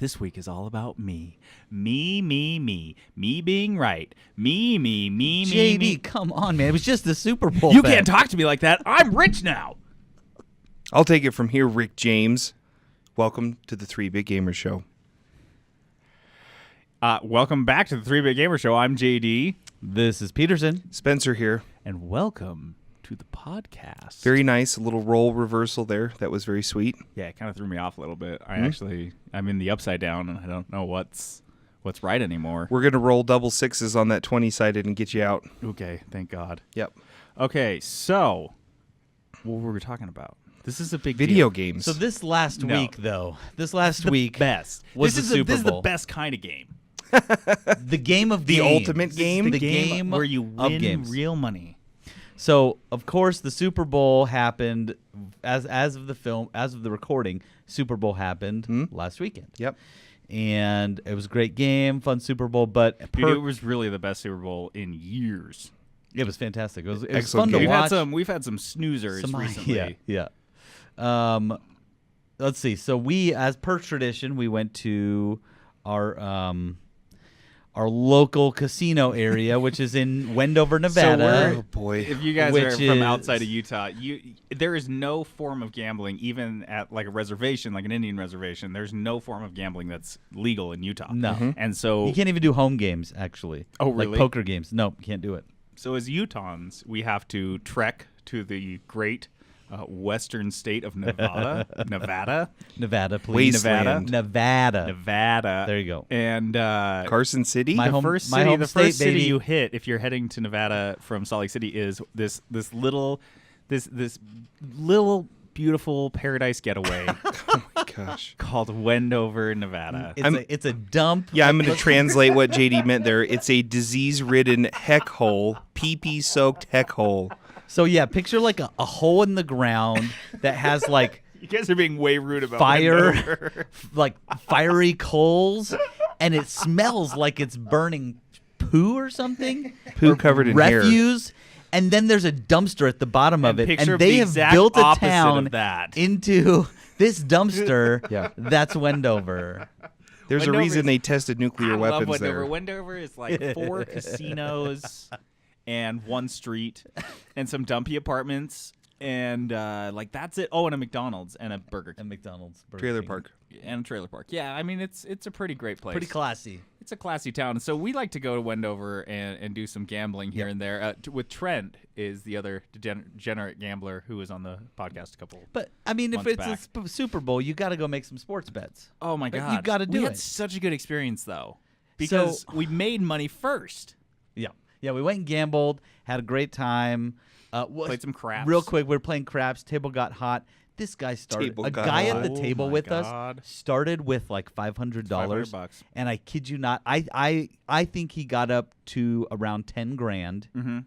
This week is all about me. Me being right. Me. JD, come on, man. It was just the Super Bowl. You can't talk to me like that. I'm rich now. I'll take it from here, Rick James. Welcome to the 3 Big Gamer Show. Welcome back to the 3 Big Gamer Show. I'm JD. This is Peterson. Spencer here. And welcome to the podcast. Very nice. A little role reversal there. That was very sweet. Yeah, it kind of threw me off a little bit. I'm in the upside down, and I don't know what's right anymore. We're going to roll double sixes on that 20-sided and get you out. Okay, thank God. Yep. Okay, so what were we talking about? This is a big Video deal. games. So this last week, though, this last week best was the Super This is the Bowl. best kind of game. The game of The games. ultimate game? The game where you of win games. real money. So, of course, the Super Bowl happened as of the recording. Super Bowl happened last weekend. Yep. And it was a great game, fun Super Bowl, but Dude, it was really the best Super Bowl in years. it was fantastic. It was Excellent fun game. to watch. We've had some snoozers recently. Yeah. Let's see. So we, as per tradition, we went to our local casino area, which is in Wendover, Nevada. Oh, boy. If you guys Which are from is- outside of Utah, there is no form of gambling, even at like a reservation, like an Indian reservation. There's no form of gambling that's legal in Utah. No. And so, You can't even do home games, actually. Oh, really? Like poker games. No, you can't do it. so as Utahns, we have to trek to the great western state of Nevada. Nevada, please. Wasteland. Nevada. There you go. And Carson City? My the home- first my city, home the state, first city baby. you hit if you're heading to Nevada from Salt Lake City is this little beautiful paradise getaway Oh, my gosh. called Wendover, Nevada. It's a dump. Yeah, I'm going to translate what JD meant there. It's a disease-ridden heck hole, pee-pee-soaked heck hole. So, yeah, picture like a hole in the ground that has like You guys are being way rude about fire, Wendover. like fiery coals, and it smells like it's burning poo or something. Poo covered in hair. refuse. And then there's a dumpster at the bottom of And it, picture and they the have exact built a opposite town of that. into this dumpster. Yeah. That's Wendover. There's a Wendover reason is- they tested nuclear I love weapons Wendover. there. Wendover is like 4 casinos and 1 street and some dumpy apartments and like that's it. Oh, and a McDonald's and a Burger King And McDonald's. Burger Trailer King. park. and a trailer park. Yeah, I mean it's a pretty great place. Pretty classy. It's a classy town. So we like to go to Wendover and do some gambling here and there. With Trent is the other degenerate gambler who was on the podcast a couple. But, I mean, if months it's back. a Super Bowl, you got to go make some sports bets. Oh my Like, god, you gotta do We had it. such a good experience though because we made money first. Yeah, we went and gambled, had a great time. Played some craps. Real quick, we were playing craps. Table got hot. This guy started. Table A got guy hot. at the table my with God. us started with like $500. $500. And I kid you not, I think he got up to around 10 grand and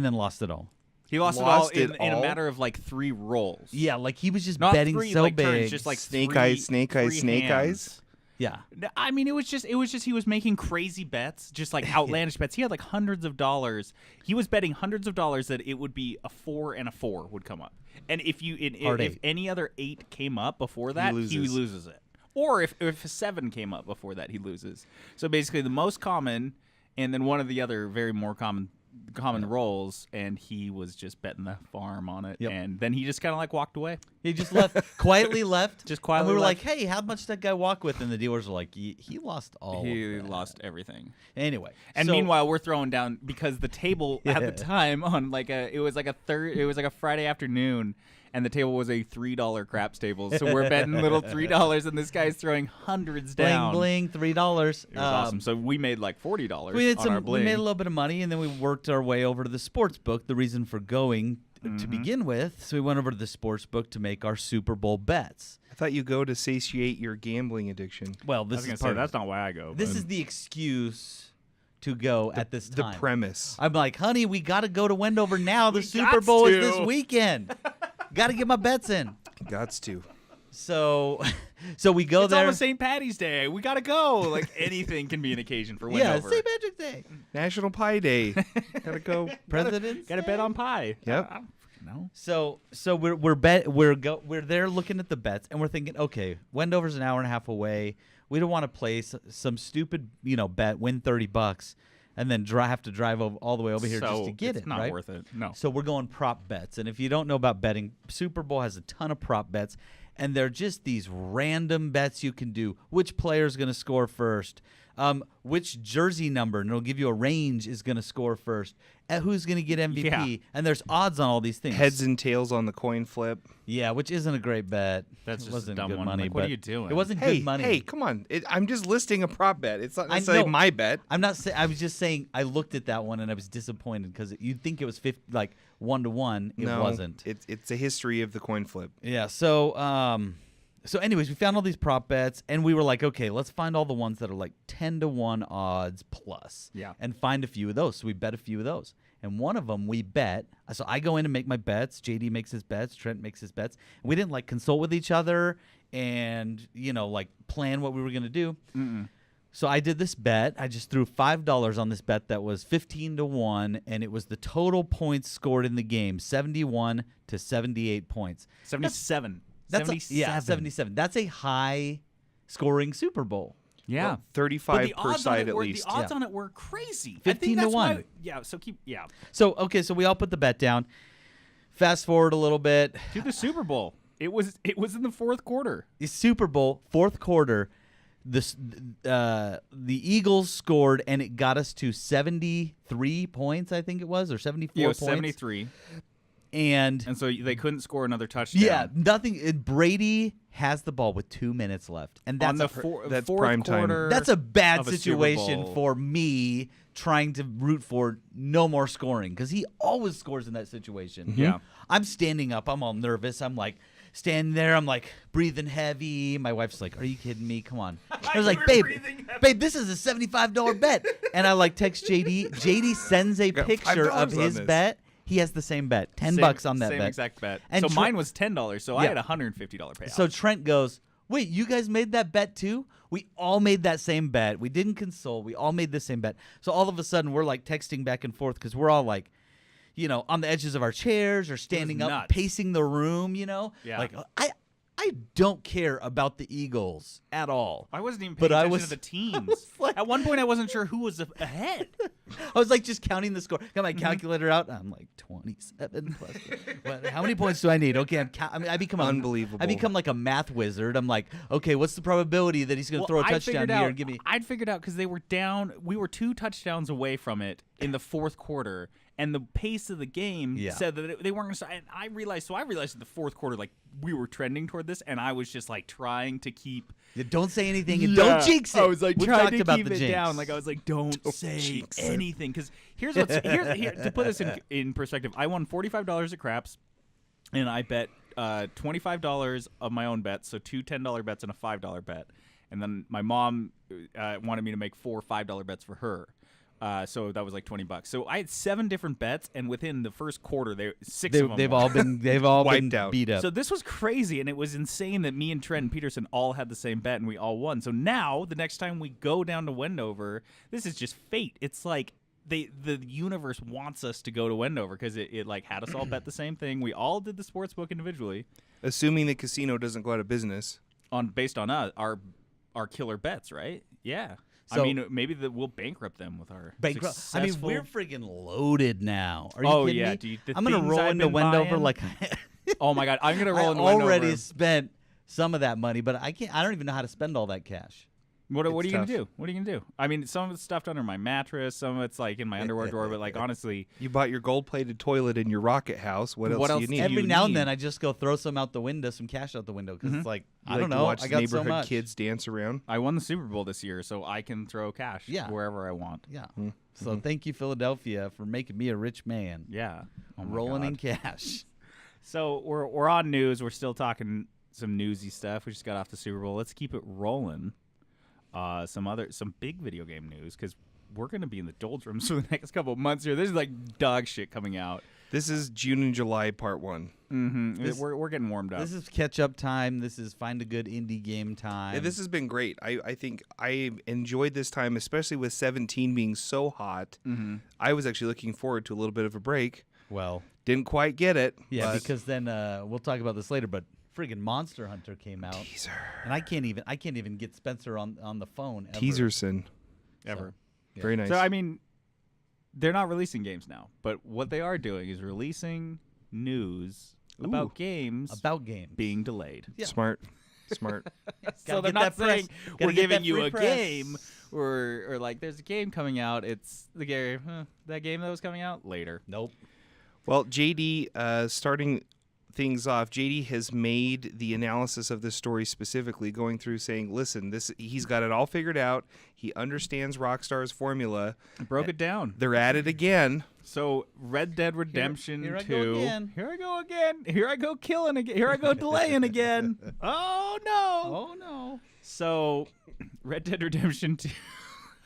then lost it all. He lost Lost it it in a all? matter of like 3 rolls. Yeah, like he was just Not betting 3 so like big. turns, just like Snake 3 eyes, snake eyes, three snake hands. eyes. Yeah. I mean, it was just he was making crazy bets, just like outlandish bets. He had like hundreds of dollars. He was betting hundreds of dollars that it would be a 4 and a 4 would come up. And if Hard if eight. any other 8 came up before that, he loses. loses it. Or if a 7 came up before that, he loses. So basically, the most common, and then one of the other very more common rolls, and he was just betting the farm on it. Yep. And then he just kind of like walked away. He just left, quietly left. Just quietly And we were left. like, hey, how much did that guy walk with? And the dealers were like, he lost all He of that. lost everything. Anyway. And so- meanwhile, we're throwing down because the table at the time on it was like a Friday afternoon, and the table was a $3 craps table. So we're betting little $3, and this guy's throwing hundreds down. Bling, $3. It was awesome. So we made like $40 We made on our bling. we made a little bit of money, and then we worked our way over to the sports book. The reason for going to begin with, so we went over to the sports book to make our Super Bowl bets. I thought you go to satiate your gambling addiction. Well, I this was is gonna part say of that's it. not why I go. This but- is the excuse to go at this The time. premise. I'm like, honey, we got to go to Wendover now. The We Super gots Bowl is to. this weekend. Got to get my bets in. Gots to. So we go it's there. almost St. Patty's Day. We gotta go. Like anything can be an occasion for Yeah, Wendover. St. Patrick's Day. National Pie Day. Gotta go. President's Gotta Day? bet on pie. Yep. No. So we're there looking at the bets, and we're thinking, okay, Wendover's an hour and a half away. We don't want to place some stupid, bet, win $30, and then have to drive all the way over here just to get it's it. not right? worth it. No. So we're going prop bets, and if you don't know about betting, Super Bowl has a ton of prop bets, and they're just these random bets you can do. Which player's going to score first? Which jersey number, and it'll give you a range, is going to score first. Who's going to get MVP? Yeah. And there's odds on all these things. Heads and tails on the coin flip. Yeah, which isn't a great bet. That's It just wasn't a dumb good one. money. Like, what are but you doing? It wasn't Hey, good money. hey, come on! I'm just listing a prop bet. It's not I necessarily know. my bet. I'm not saying. I was just saying. I looked at that one and I was disappointed because you'd think it was 1-to-1. It No, wasn't. It's a history of the coin flip. Yeah. So anyways, we found all these prop bets, and we were like, okay, let's find all the ones that are like 10-to-1 odds plus. Yeah. And find a few of those. So we bet a few of those. And one of them we bet. So I go in and make my bets. JD makes his bets. Trent makes his bets. And we didn't consult with each other and, plan what we were going to do. Mm-mm. So I did this bet. I just threw $5 on this bet that was 15-to-1, and it was the total points scored in the game, 71 to 78 points. 77. That's 77. 77. That's a high scoring Super Bowl. Yeah. Well, 35 per side at The least. odds on it were crazy. 15 to 1. Yeah. So So we all put the bet down. Fast forward a little bit. to the Super Bowl. It was in the fourth quarter. The Super Bowl, fourth quarter, the Eagles scored, and it got us to 73 points, I think it was, or 74 It was points. 73. And So they couldn't score another touchdown. yeah, nothing. Brady has the ball with 2 minutes left, and that's on the that's fourth prime time. quarter. that's a bad of a Super situation Bowl. for me trying to root for no more scoring because he always scores in that situation. Yeah. I'm standing up. I'm all nervous. I'm standing there. I'm breathing heavy. My wife's like, "Are you kidding me? Come on." I was like, "Babe, this is a $75 bet." And I text JD. JD sends a Got picture $5 of on his this. bet. He has the same bet, $10 on that same bet. exact bet. And so Tre- mine was $10. So I Yeah. had a $150 payout. So Trent goes, "Wait, you guys made that bet too?" We all made that same bet. We didn't console. We all made the same bet. So all of a sudden, we're texting back and forth because we're all on the edges of our chairs or standing up, nuts. pacing the room. Yeah. I don't care about the Eagles at all. I wasn't even But paying I attention was- to the teams. At one point, I wasn't sure who was ahead. I was just counting the score. Got my calculator out. I'm 27 plus. How many points do I need? Okay, I become Unbelievable. I become a math wizard. I'm okay, what's the probability that he's going to throw a touchdown here and give me? I'd figured out because they were down. We were 2 touchdowns away from it in the fourth quarter, and the pace of the game Yeah. said that they weren't going to start. And I realized in the fourth quarter, we were trending toward this, and I was just trying to keep. You don't say anything and don't jinx it. I was We've trying talked to about keep the it jinx. down. I was don't say jinx it. anything because here to put this in perspective. I won $45 at craps, and I bet $25 of my own bets, so 2 $10 bets and a $5 bet, and then my mom wanted me to make 4 $5 bets for her. So that was $20. So I had 7 different bets, and within the first quarter, 6 of them They've won. all been Wiped out. beat up. So this was crazy, and it was insane that me and Trent and Peterson all had the same bet, and we all won. So now, the next time we go down to Wendover, this is just fate. It's the universe wants us to go to Wendover because it had us all bet the same thing. We all did the sports book individually, Assuming the casino doesn't go out of business. based on our killer bets, right? Yeah. So- I mean, maybe we'll bankrupt them with our Bankrupt. successful. we're friggin' loaded now. Are you Oh, kidding yeah, me? dude, the I'm gonna things roll I've into been Wendover buying. Oh my God, I'm gonna roll I into already Wendover. spent some of that money, but I can't. I don't even know how to spend all that cash. What are It's you gonna tough. do? What are you gonna do? I mean, some of it's stuffed under my mattress, some of it's in my underwear drawer, but honestly, You bought your gold-plated toilet in your rocket house. What else What do else- you need? Every you now and need. then, I just go throw some out the window, some cash out the window, because it's You I like don't to know. watch I the got so neighborhood much. kids dance around. I won the Super Bowl this year, so I can throw cash Yeah. wherever I want. Yeah. So thank you, Philadelphia, for making me a rich man. Yeah, oh my Rolling God. in cash. So we're on news. We're still talking some newsy stuff. We just got off the Super Bowl. Let's keep it rolling. Some big video game news because we're gonna be in the doldrums for the next couple of months here. There's dog shit coming out. This is June and July part 1. Mm-hmm. We're getting warmed up. This is catch up time. This is find a good indie game time. Yeah, this has been great. I think I enjoyed this time, especially with 17 being so hot. Mm-hmm. I was actually looking forward to a little bit of a break. Well, Didn't quite get it. yeah, but because then we'll talk about this later. But friggin' Monster Hunter came out, teaser. and I can't even get Spencer on the phone. Ever. Teaserson. Ever. Yeah. Very nice. So I mean, they're not releasing games now, but what they are doing is releasing news about games being delayed. Yeah. Smart. Smart. So they're get not that press. saying Gotta we're get giving that you free a press. game or like there's a game coming out. It's the game that game that was coming out later. Nope. Well, JD, starting things off, JD has made the analysis of this story specifically, going through saying, listen, he's got it all figured out. He understands Rockstar's formula. Broke it down. They're at it again. So Red Dead Redemption Here I 2. go again. Here I go again. Here I go killing again. Here I go delaying again. Oh no. Oh no. So Red Dead Redemption 2.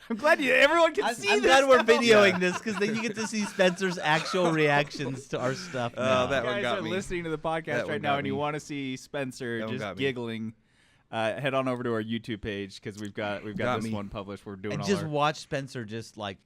I'm glad everyone can see I'm this. glad we're now. videoing this because then you get to see Spencer's actual reactions to our stuff. now. that You one guys got are me. listening to the podcast That one right now got and you me. want to see Spencer That one just got me. giggling, head on over to our YouTube page because we've got Got this me. one published. We're doing and all just our, watch Spencer just like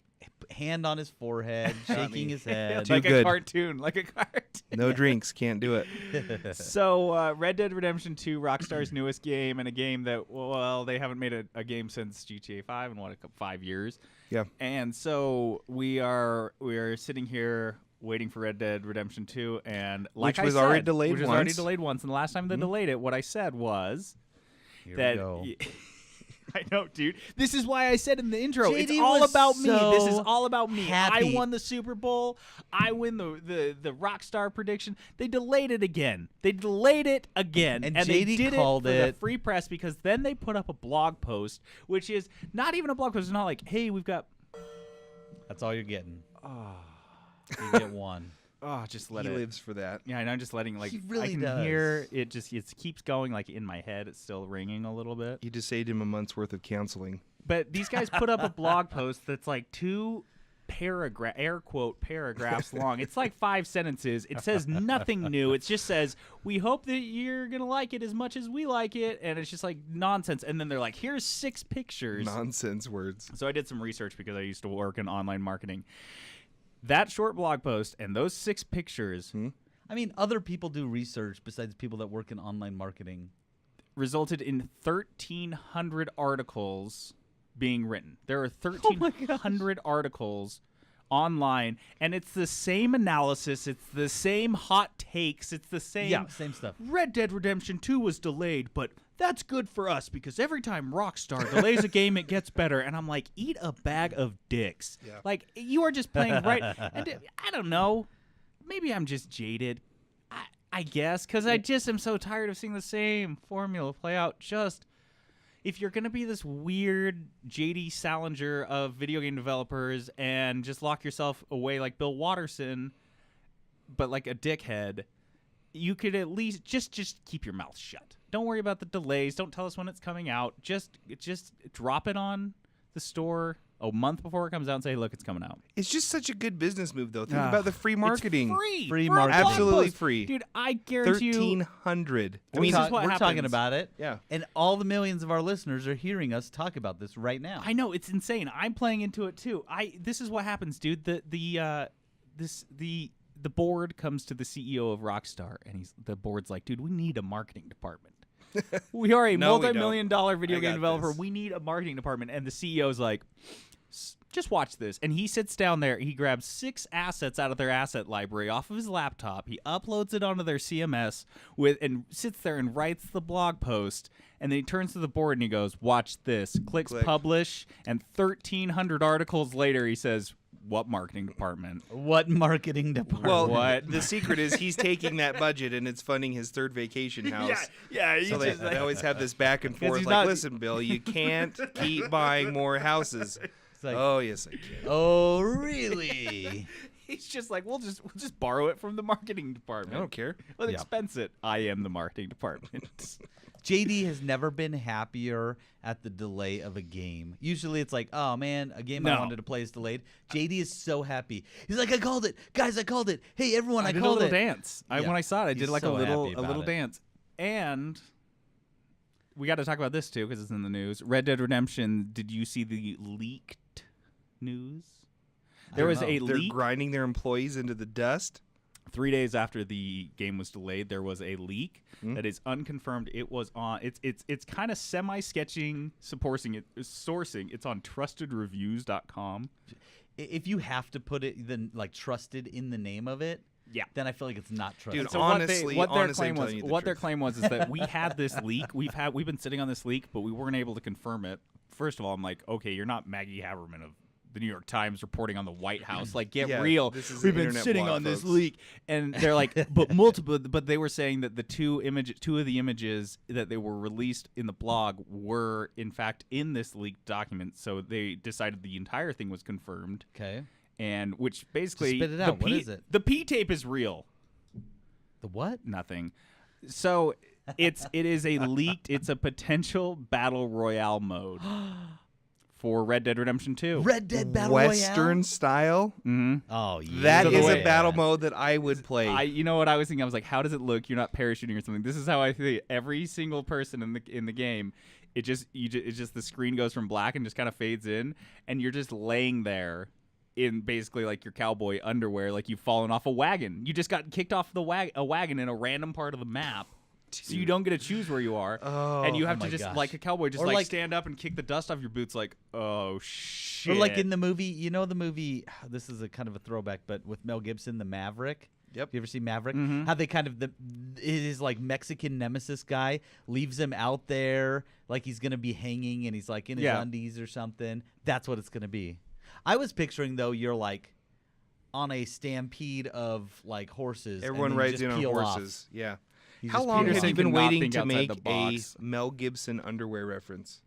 hand on his forehead, shaking me. his head. Too like a good. cartoon, like a cartoon. No drinks. Can't do it. So, Red Dead Redemption 2, Rockstar's newest game, and a game that, well, they haven't made a game since GTA 5 in, 5 years. Yeah. And so we are sitting here waiting for Red Dead Redemption 2, and like Which was I said, already delayed which was already once. delayed once. And the last time they delayed it, what I said was Here that... we go. I know, dude. This is why I said in the intro, it's JD all was about me. This is so all about me. happy. I won the Super Bowl. I win the Rockstar prediction. They delayed it again. They delayed it again. And they JD did called it for the it- free press because then they put up a blog post, which is not even a blog post. It's not like, hey, we've got... That's all you're getting. You get one. Oh, just let He it... lives for that. Yeah, and I'm just letting, like, He really I can does. hear it just, it keeps going, like, in my head. It's still ringing a little bit. You just saved him a month's worth of counseling. But these guys put up a blog post that's like 2 air quote paragraphs long. It's like 5 sentences. It says nothing new. It just says, we hope that you're going to like it as much as we like it. And it's just like nonsense. And then they're like, here's 6 pictures. Nonsense words. So I did some research because I used to work in online marketing. That short blog post and those 6 pictures I mean, other people do research besides people that work in online marketing. resulted in 1,300 articles being written. There are 1,300 articles online, and it's the same analysis. It's the same hot takes. It's the same. Yeah, same stuff. Red Dead Redemption 2 was delayed, but that's good for us because every time Rockstar delays a game, it gets better. And I'm like, eat a bag of dicks. Yeah. Like, you are just playing right. And I don't know. Maybe I'm just jaded. I guess, because I just am so tired of seeing the same formula play out. Just, if you're going to be this weird J.D. Salinger of video game developers and just lock yourself away like Bill Watterson, but like a dickhead, you could at least just keep your mouth shut. Don't worry about the delays. Don't tell us when it's coming out. Just drop it on the store a month before it comes out and say, look, it's coming out. It's just such a good business move, though. Think Ugh. about the free marketing. It's free. Free For a marketing. blog Absolutely post. free. Dude, I guarantee you. 1,300. I This mean, is what we're talking happens. about it. Yeah. And all the millions of our listeners are hearing us talk about this right now. I know, it's insane. I'm playing into it too. This is what happens, dude. The board comes to the CEO of Rockstar, and the board's like, dude, we need a marketing department. We are a No, we don't. multi-million-dollar video I game got developer. this. We need a marketing department. And the CEO's like, just watch this. And he sits down there. He grabs 6 assets out of their asset library off of his laptop. He uploads it onto their CMS and sits there and writes the blog post. And then he turns to the board and he goes, watch this. Clicks Click. publish. And 1,300 articles later, he says, what marketing department? What marketing department? well, What? the secret is he's taking that budget and it's funding his third vacation house. Yeah. So they always have this back and forth. he's Like, not- listen, Bill, you can't keep buying more houses. It's like, Oh, yes, I can. oh, really? He's just like, we'll just borrow it from the marketing department. I don't care. Let's Yeah. expense it. I am the marketing department. JD has never been happier at the delay of a game. Usually it's like, oh man, a game I No. wanted to play is delayed. JD is so happy. He's like, I called it. Guys, I called it. Hey, everyone, I did a called little it. dance. Yeah. When I saw it, I He's did like so a happy little about it. dance. And we got to talk about this too because it's in the news. Red Dead Redemption. Did you see the leaked news? There was a They're leak. grinding their employees into the dust. 3 days after the game was delayed, there was a leak that is unconfirmed. It was on. It's kind of semi-sketching, sourcing. It's on trustedreviews.com. If you have to put it then like trusted in the name of it, then I feel like it's not trusted. Dude, So honestly, what their honestly, claim I'm was, telling you the what their truth. claim was, is that we had this leak. We've been sitting on this leak, but we weren't able to confirm it. First of all, I'm like, okay, you're not Maggie Haberman of the New York Times reporting on the White House. Like, get Yeah, real. this is We've an been internet sitting blog, on this folks. leak, and they're like, but they were saying that the two of the images that they were released in the blog were in fact in this leaked document. So they decided the entire thing was confirmed, Okay. and which basically spit it out. What is it? The P tape is real. The what? Nothing. So it is a leaked. It's a potential battle royale mode for Red Dead Redemption 2. Red Dead Battle Western Royale? style. Mm-hmm. Oh, yeah. That So the is way- a battle mode that I would play. You know what I was thinking? I was like, how does it look? You're not parachuting or something. This is how I think every single person in the game. It's just the screen goes from black and just kind of fades in, and you're just laying there in basically like your cowboy underwear, like you've fallen off a wagon. You just got kicked off a wagon in a random part of the map. So you don't get to choose where you are, and you have to my just gosh. like a cowboy, just Or like like- stand up and kick the dust off your boots, like oh shit. Or like in the movie, you know the movie, this is a kind of a throwback, but with Mel Gibson, The Maverick. Yep. You ever see Maverick? Mhm. How they kind of, his like Mexican nemesis guy leaves him out there like he's going to be hanging and he's like in his Yeah. undies or something. That's what it's going to be. I was picturing though, you're like on a stampede of like horses. and Everyone then you rides just in on peel off. horses. Yeah. You How just long peel have Peterson you off. been did not waiting think to outside make the a box. Mel Gibson underwear reference?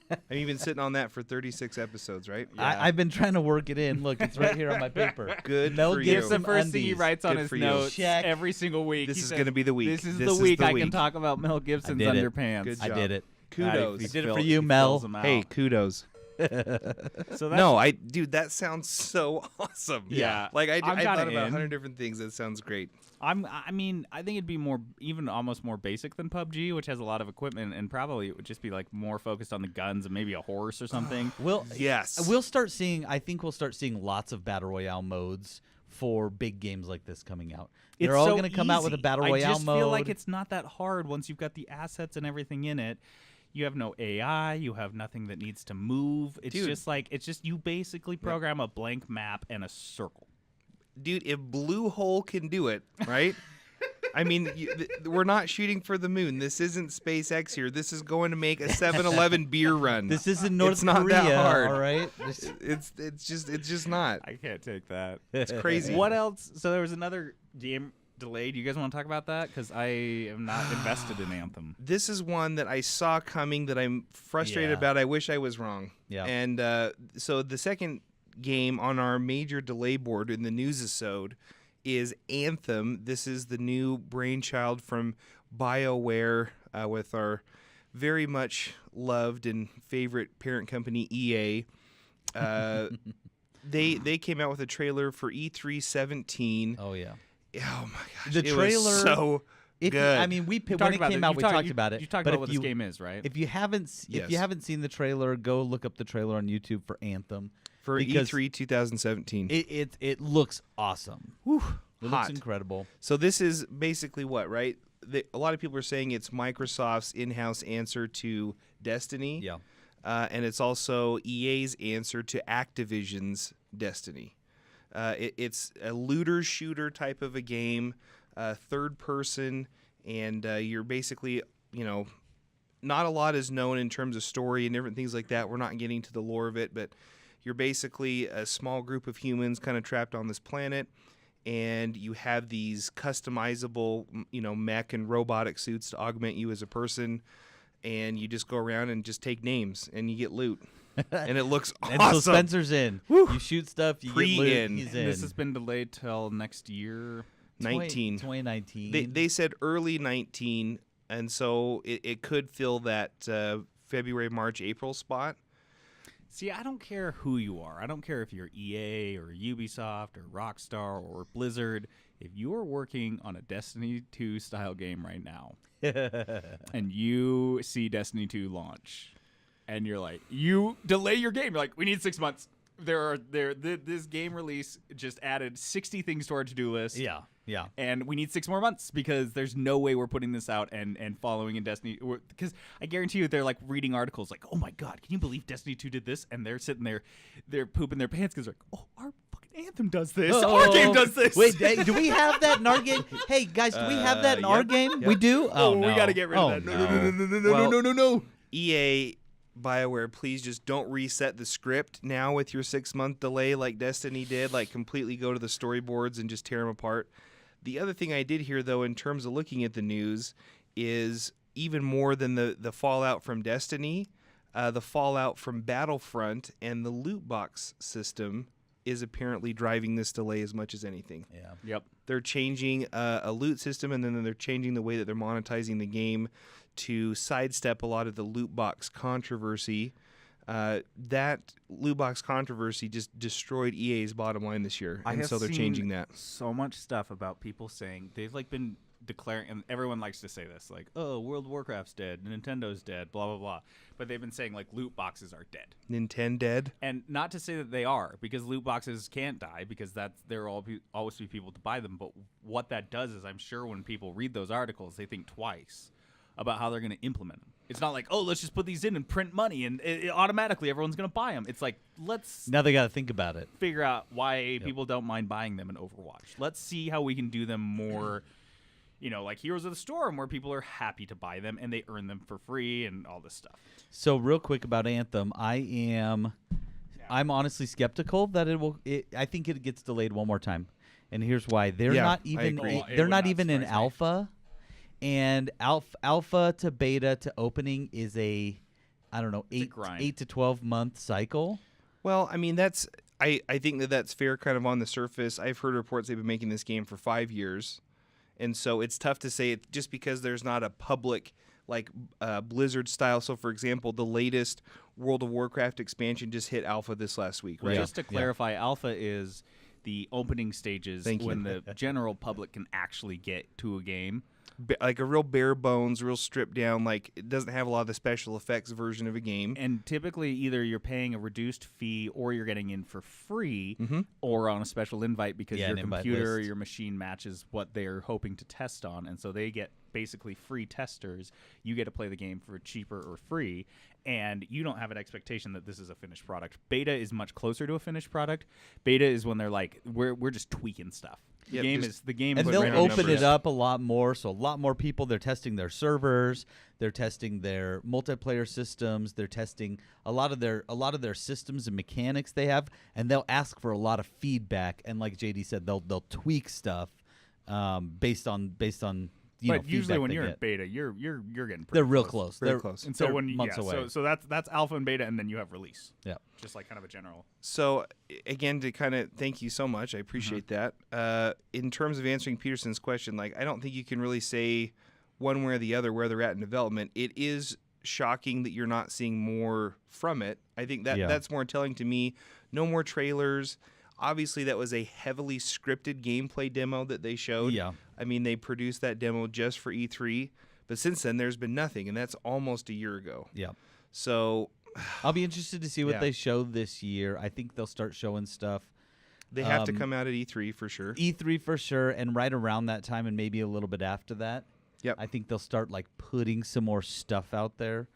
Have you been sitting on that for 36 episodes, right? Yeah. I've been trying to work it in. Look, it's right here on my paper. Good Mel for Gibson It's the first thing he undies. writes on Good his for you. notes Check. every single week. This He is says, gonna be the week. This is This the is week the I can week." talk about Mel Gibson's did it. underpants. Good I job. did it. Kudos. He did it for you, Mel. Hey, kudos. So that's, No, dude, that sounds so awesome. Yeah. Like I I'm thought kinda about in. 100 different things. That sounds great. I mean, I think it'd be more, even almost more basic than PUBG, which has a lot of equipment, and probably it would just be like more focused on the guns and maybe a horse or something. Yes. We'll start seeing. I think we'll start seeing lots of battle royale modes for big games like this coming out. They're all so going to come out with a easy. battle royale I just mode. feel like it's not that hard once you've got the assets and everything in it. You have no AI. You have nothing that needs to move. It's Dude. just you basically program a blank map and a circle. Dude, if Blue Hole can do it, right? I mean, we're not shooting for the moon. This isn't SpaceX here. This is going to make a 7-Eleven beer run. This isn't North It's not Korea, that hard. all right? It's just not. I can't take that. It's crazy. What else? So there was another game delayed. You guys want to talk about that? Because I am not invested in Anthem. This is one that I saw coming that I'm frustrated Yeah. about. I wish I was wrong. Yeah. And so the second game on our major delay board in the news-isode is Anthem. This is the new brainchild from BioWare with our very much loved and favorite parent company EA. They came out with a trailer for E3 17. Oh yeah. Oh my gosh. The it was trailer- so If you- good. I mean, when Talked it about came it. out, we You've talked about it. You talked but about what if this you game is, right? if you haven't Yes. seen the trailer, go look up the trailer on YouTube for Anthem. for because E3 2017. It looks awesome. It looks Hot. incredible. So this is basically what, right? A lot of people are saying it's Microsoft's in-house answer to Destiny. Yeah. And it's also EA's answer to Activision's Destiny. It's a looter shooter type of a game, third person, and you're basically, not a lot is known in terms of story and different things like that. We're not getting to the lore of it, but you're basically a small group of humans kind of trapped on this planet, and you have these customizable, mech and robotic suits to augment you as a person, and you just go around and just take names, and you get loot. And it looks And awesome. so Spencer's in. Woo. You shoot stuff, you get Pre-in. loot, he's And in. this has been delayed till next year. 19. 2019. They said early 19, and so it could fill that February, March, April spot. See, I don't care who you are. I don't care if you're EA or Ubisoft or Rockstar or Blizzard. If you are working on a Destiny 2 style game right now, and you see Destiny 2 launch, and you're like, you delay your game. You're like, we need 6 months. this game release just added 60 things to our to-do list. Yeah. And we need 6 more months because there's no way we're putting this out and following in Destiny. Because I guarantee you they're like reading articles like, oh my God, can you believe Destiny 2 did this? And they're sitting there, they're pooping their pants because they're like, oh, our fucking Anthem does this. Our game does this. Wait, do we have that in our game? Hey, guys, do we have that in our game? Yep. We do? Oh, no. we got to get rid of that. No. EA, BioWare, please just don't reset the script now with your 6-month delay like Destiny did. Like completely go to the storyboards and just tear them apart. The other thing I did hear, though, in terms of looking at the news, is even more than the fallout from Destiny, the fallout from Battlefront and the loot box system is apparently driving this delay as much as anything. Yeah. Yep. They're changing a loot system, and then they're changing the way that they're monetizing the game to sidestep a lot of the loot box controversy. That loot box controversy just destroyed EA's bottom line this year, and so they're changing that. So much stuff about people saying they've like been declaring, and everyone likes to say this, like, oh, World of Warcraft's dead, Nintendo's dead, blah blah blah. But they've been saying like loot boxes are dead. Nintendo dead, and not to say that they are, because loot boxes can't die because there always be people to buy them. But what that does is, I'm sure when people read those articles, they think twice about how they're going to implement them. It's not like, oh, let's just put these in and print money and automatically everyone's going to buy them. It's like, let's Now they got to think about it. figure out why people don't mind buying them in Overwatch. Let's see how we can do them more, like Heroes of the Storm, where people are happy to buy them and they earn them for free and all this stuff. So real quick about Anthem, I'm honestly skeptical that it will. I think it gets delayed one more time, and here's why. They're not even. agree. They're not even in alpha. And alpha to beta to opening is I don't know, 8 to 12 month cycle. Well, I mean, I think that's fair kind of on the surface. I've heard reports they've been making this game for 5 years. And so it's tough to say it just because there's not a public like Blizzard style. So, for example, the latest World of Warcraft expansion just hit alpha this last week, right? Just to clarify, alpha is the opening stages when the general public can actually get to a game. Like a real bare bones, real stripped down, like it doesn't have a lot of the special effects version of a game. And typically either you're paying a reduced fee or you're getting in for free or on a special invite because your computer or your machine matches what they're hoping to test on. And so they get basically free testers. You get to play the game for cheaper or free. And you don't have an expectation that this is a finished product. Beta is much closer to a finished product. Beta is when they're like, we're just tweaking stuff. The game, and they'll open it up a lot more. So a lot more people. They're testing their servers. They're testing their multiplayer systems. They're testing a lot of their systems and mechanics they have, and they'll ask for a lot of feedback. And like JD said, they'll tweak stuff based on. But usually when you're in beta, you're getting pretty they're real close. They're close. And so they're when months away. So that's alpha and beta, and then you have release. Yeah. Just like kind of a general. So again, to kind of thank you so much, I appreciate that. In terms of answering Peterson's question, like I don't think you can really say one way or the other where they're at in development. It is shocking that you're not seeing more from it. I think that's more telling to me. No more trailers. Obviously, that was a heavily scripted gameplay demo that they showed. Yeah. I mean, they produced that demo just for E3. But since then, there's been nothing, and that's almost a year ago. Yeah. So I'll be interested to see what they show this year. I think they'll start showing stuff. They have to come out at E3 for sure. E3 for sure, and right around that time and maybe a little bit after that. Yep. I think they'll start like putting some more stuff out there.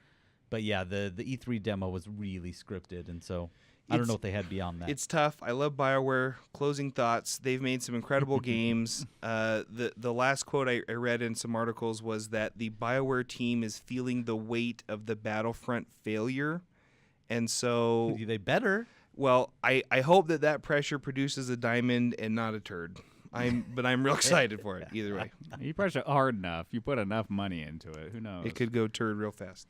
But yeah, the E3 demo was really scripted, and so I don't know what they had beyond that. It's tough. I love BioWare. Closing thoughts. They've made some incredible games. The last quote I read in some articles was that the BioWare team is feeling the weight of the Battlefront failure. And so they better. Well, I hope that pressure produces a diamond and not a turd. But I'm real excited for it either way. You pressure hard enough, you put enough money into it. Who knows? It could go turd real fast.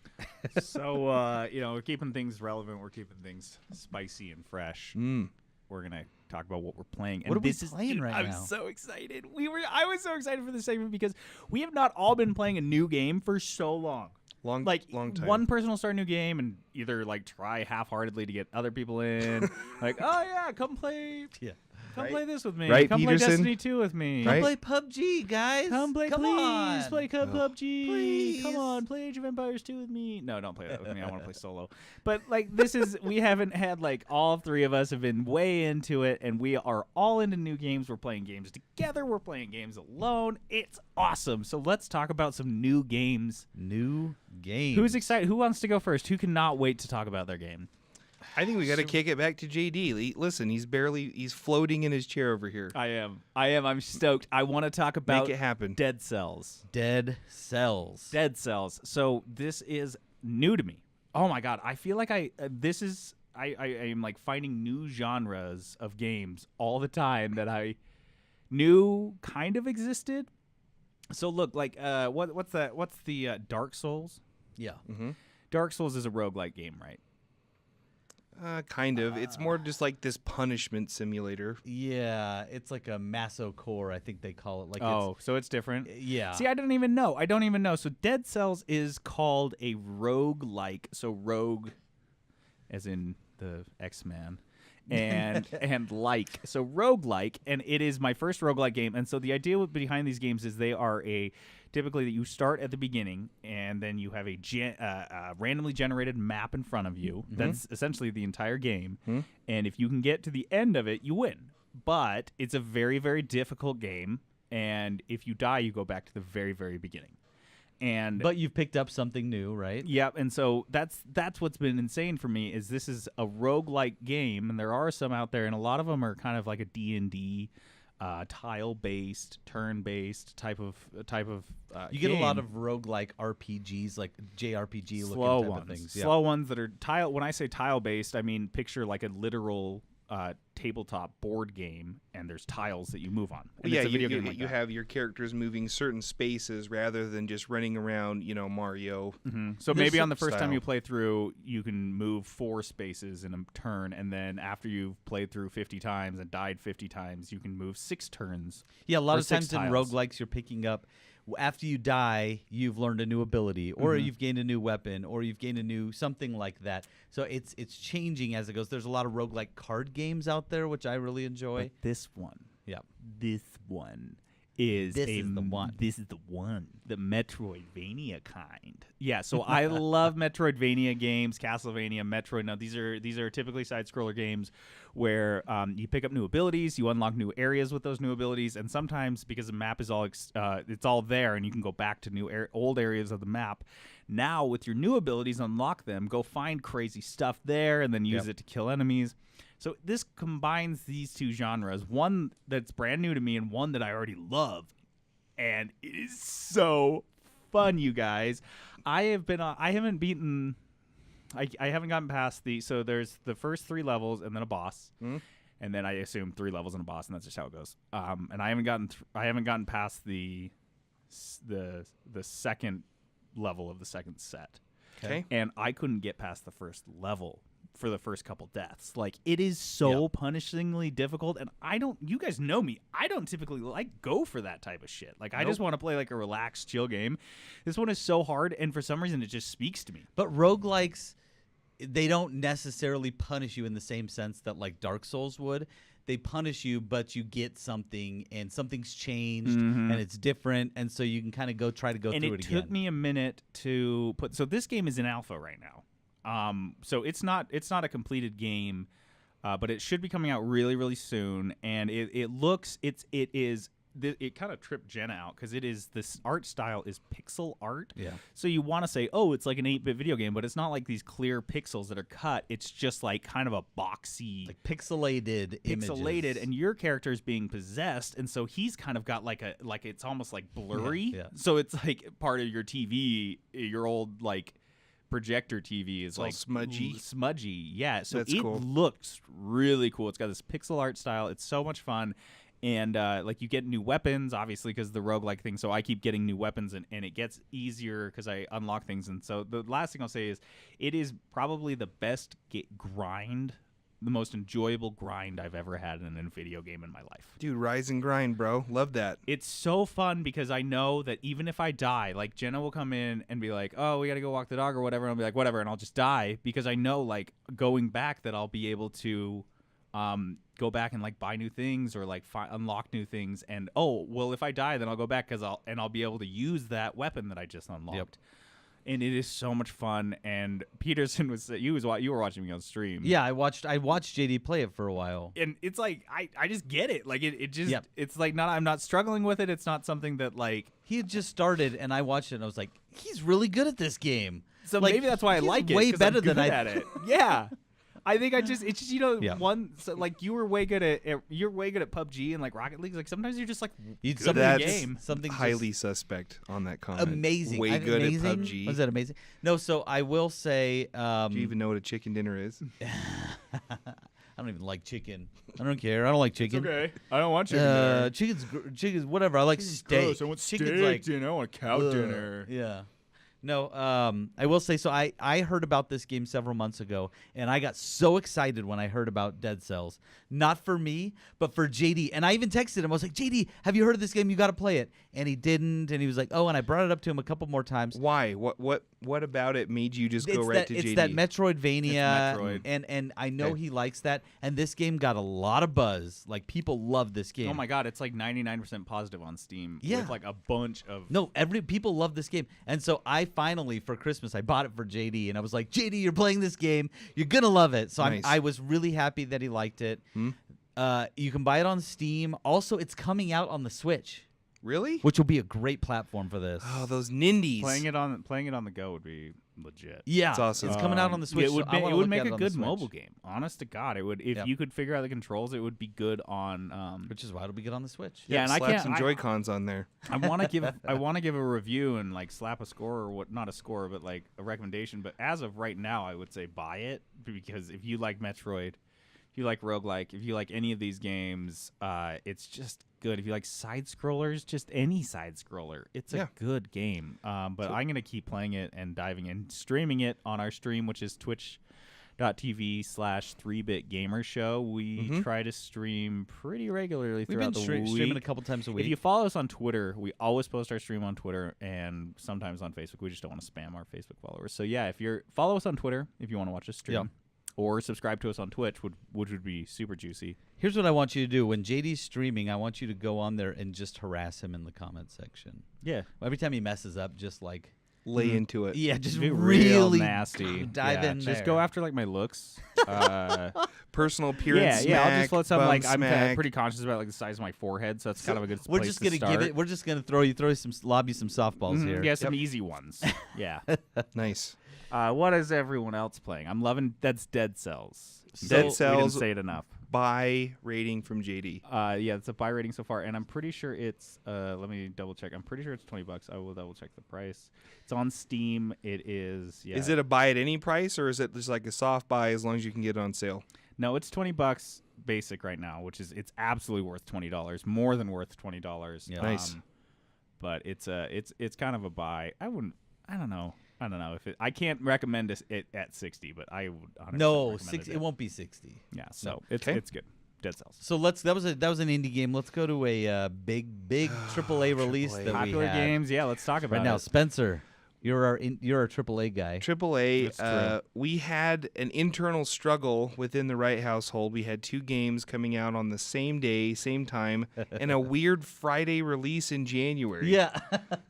So we're keeping things relevant. We're keeping things spicy and fresh. We're gonna talk about what we're playing. What are we playing right now? I'm so excited. I was so excited for this segment because we have not all been playing a new game for so long. Long time. One person will start a new game and either like try half-heartedly to get other people in. Like, oh yeah, come play. Yeah. Come Right? play this with me. Right, Come Peterson? play Destiny 2 with me. Come Right? play PUBG, guys. Come play, Come please. on. Play PUBG. Please. Come on, play Age of Empires 2 with me. No, don't play that with me. I want to play solo. But like, this is we haven't had like all three of us have been way into it, and we are all into new games. We're playing games together. We're playing games alone. It's awesome. So let's talk about some new games. New game. Who's excited? Who wants to go first? Who cannot wait to talk about their game? I think we got to kick it back to JD. Listen, he's floating in his chair over here. I am. I'm stoked. I want to talk about Make it happen. Dead Cells. Dead Cells. Dead Cells. So this is new to me. Oh my god! I feel like I am like finding new genres of games all the time that I knew kind of existed. So look, like what's that? What's the Dark Souls? Yeah. Mm-hmm. Dark Souls is a roguelike game, right? Kind of. It's more just like this punishment simulator. Yeah, it's like a masocore, I think they call it. Like So it's different. yeah. See, I don't even know. So Dead Cells is called a roguelike. So rogue, as in the X-Man, and like. So roguelike, and it is my first roguelike game. And so the idea behind these games is they are typically that you start at the beginning, and then you have a randomly generated map in front of you. Mm-hmm. That's essentially the entire game. Mm-hmm. And if you can get to the end of it, you win. But it's a very, very difficult game. And if you die, you go back to the very, very beginning. But you've picked up something new, right? Yep, and so that's what's been insane for me is this is a roguelike game, and there are some out there, and a lot of them are kind of like a D&D, tile-based, turn-based type of You get a game. lot of roguelike RPGs, like JRPG looking slow type ones. of things. Yeah. Slow ones that are tile. When I say tile-based, I mean picture like a literal tabletop board game, and there's tiles that you move on. And Yeah, it's a video game you like that. have your characters moving certain spaces rather than just running around, Mario. Mm-hmm. So There's maybe on some the first time style. you play through, you can move 4 spaces in a turn, and then after you've played through 50 times and died 50 times, you can move 6 turns. Yeah, a lot Or of 6 times in tiles. roguelikes, you're picking up after you die, you've learned a new ability, or Mm-hmm. you've gained a new weapon, or you've gained a new something like that. So it's changing as it goes. There's a lot of roguelike card games out there, which I really enjoy. But this one Yeah. is This is the one. This is the one, the Metroidvania kind. Yeah, so I love Metroidvania games, Castlevania, Metroid. Now these are typically side-scroller games where you pick up new abilities, you unlock new areas with those new abilities, and sometimes because the map is all it's all there, and you can go back to old areas of the map. Now with your new abilities, unlock them, go find crazy stuff there, and then use it to kill enemies. So this combines these two genres, one that's brand new to me and one that I already love. And it is so fun, you guys. I haven't gotten past so there's the first 3 levels and then a boss. Mm-hmm. And then I assume 3 levels and a boss, and that's just how it goes. And I haven't gotten past the second level of the second set. Okay. And I couldn't get past the first level for the first couple deaths. Like, it is so punishingly difficult, and you guys know me, I don't typically go for that type of shit. Like, I just want to play like a relaxed, chill game. This one is so hard, and for some reason it just speaks to me. But roguelikes, they don't necessarily punish you in the same sense that like Dark Souls would. They punish you, but you get something, and something's changed, and it's different, and so you can kind of try to go And through it it again. took me a minute to put. So this game is in alpha right now. So it's not a completed game, but it should be coming out really, really soon. And it kind of tripped Jenna out because this art style is pixel art. Yeah. So you want to say, oh, it's like an 8-bit video game, but it's not like these clear pixels that are cut. It's just like kind of a boxy, Like pixelated images. and your character is being possessed, and so he's kind of got like it's almost like blurry. Yeah. So it's like part of your TV, your old like projector TV is all like smudgy. Yeah, so That's it cool. looks really cool. It's got this pixel art style. It's so much fun. And like you get new weapons, obviously, because the roguelike thing. So I keep getting new weapons, and it gets easier because I unlock things. And so the last thing I'll say is it is probably the best grind, the most enjoyable grind I've ever had in a video game in my life. Dude, rise and grind, bro. Love that. It's so fun because I know that even if I die, like Jenna will come in and be like, oh, we got to go walk the dog or whatever. And I'll be like, whatever. And I'll just die because I know like going back that I'll be able to go back and like buy new things or like unlock new things. And if I die, then I'll go back because I'll be able to use that weapon that I just unlocked. Yep. And it is so much fun. And Peterson you were watching me on stream. Yeah, I watched JD play it for a while. And it's like I just get it. Like it just Yep. it's like I'm not struggling with it. It's not something that like He had just started, and I watched it, and I was like, he's really good at this game. so Like, maybe that's why I he's like it. way 'cause better I'm good than I at it. Yeah. I think it's just Yeah. like you were way good at you're way good at PUBG and like Rocket League. Like sometimes you're just like You'd good something at the That's game. something highly suspect on that comment. amazing. Way good amazing? at PUBG. Was that amazing? No, so I will say. Do you even know what a chicken dinner is? I don't even like chicken. I don't care. I don't like chicken. Okay, I don't want chicken dinner. Chicken's whatever. I like steak. Gross. I want Chicken's steak like dinner. I want a cow ugh, dinner. Yeah. No, I will say, so I heard about this game several months ago, and I got so excited when I heard about Dead Cells. Not for me, but for JD. And I even texted him. I was like, JD, have you heard of this game? You got to play it. And he didn't, and he was like, oh, and I brought it up to him a couple more times. Why? What about it made you just go right to JD? It's that Metroidvania, It's Metroid. and I know Okay. he likes that. And this game got a lot of buzz. Like, people love this game. Oh my god, it's like 99% positive on Steam. Yeah. With like a bunch of No, people love this game. And so I finally, for Christmas, I bought it for JD, and I was like, JD, you're playing this game. You're going to love it. So Nice. I was really happy that he liked it. You can buy it on Steam. Also, it's coming out on the Switch, Really? which will be a great platform for this. Oh, those nindies. playing it on the go would be legit. Yeah, That's awesome. It's coming out on the Switch. It would, so I wanna it would look make at a it on the good Switch, mobile game. Honest to God, it would. If Yep. you could figure out the controls, it would be good on. which is why it'll be good on the Switch. Yeah, and I slap can't. some Joy-Cons on there. I want to give a review and like slap a score or what? Not a score, but like a recommendation. But as of right now, I would say buy it because if you like Metroid, if you like roguelike, if you like any of these games, it's just good. If you like side scrollers, just any side scroller, it's Yeah. a good game. But I'm gonna keep playing it and diving in, streaming it on our stream, which is twitch.tv/3BitGamerShow. We try to stream pretty regularly We've throughout been the week. streaming a couple times a week. If you follow us on Twitter, we always post our stream on Twitter and sometimes on Facebook. We just don't want to spam our Facebook followers. So yeah, follow us on Twitter if you want to watch us stream. Yeah. Or subscribe to us on Twitch, which would be super juicy. Here's what I want you to do. When JD's streaming, I want you to go on there and just harass him in the comment section. Yeah. Every time he messes up, just like, Lay into it. yeah, just Be really real nasty. dive Yeah, in Just there. go after like my looks. Personal appearance. yeah. I'll smack, just let some bum like I'm smack. pretty conscious about like the size of my forehead, so that's kind of a good. We're place just to gonna start. give it. We're just gonna lob you some softballs here. Yeah, some easy ones. Yeah. Nice. What is everyone else playing? I'm loving that's Dead Cells. Dead We Cells- didn't say it enough. Buy rating from JD. Yeah, it's a buy rating so far, and I'm pretty sure it's. Let me double check. I'm pretty sure it's $20. I will double check the price. It's on Steam. It is. Yeah. Is it a buy at any price, or is it just like a soft buy as long as you can get it on sale? No, it's $20 basic right now, which is it's absolutely worth $20, more than worth $20. Yeah. Nice. But it's kind of a buy. I don't know if I can't recommend it at 60, but I would. 100% No, recommend 60. It won't be 60. Yeah, so No. it's Okay. it's good. Dead Cells. So that was an indie game. Let's go to a big AAA release AAA. that Popular we had. games. Yeah, let's talk about Right now, it. Spencer, you're our AAA guy. AAA, That's true. we had an internal struggle within the Wright household. We had two games coming out on the same day, same time, and a weird Friday release in January. Yeah,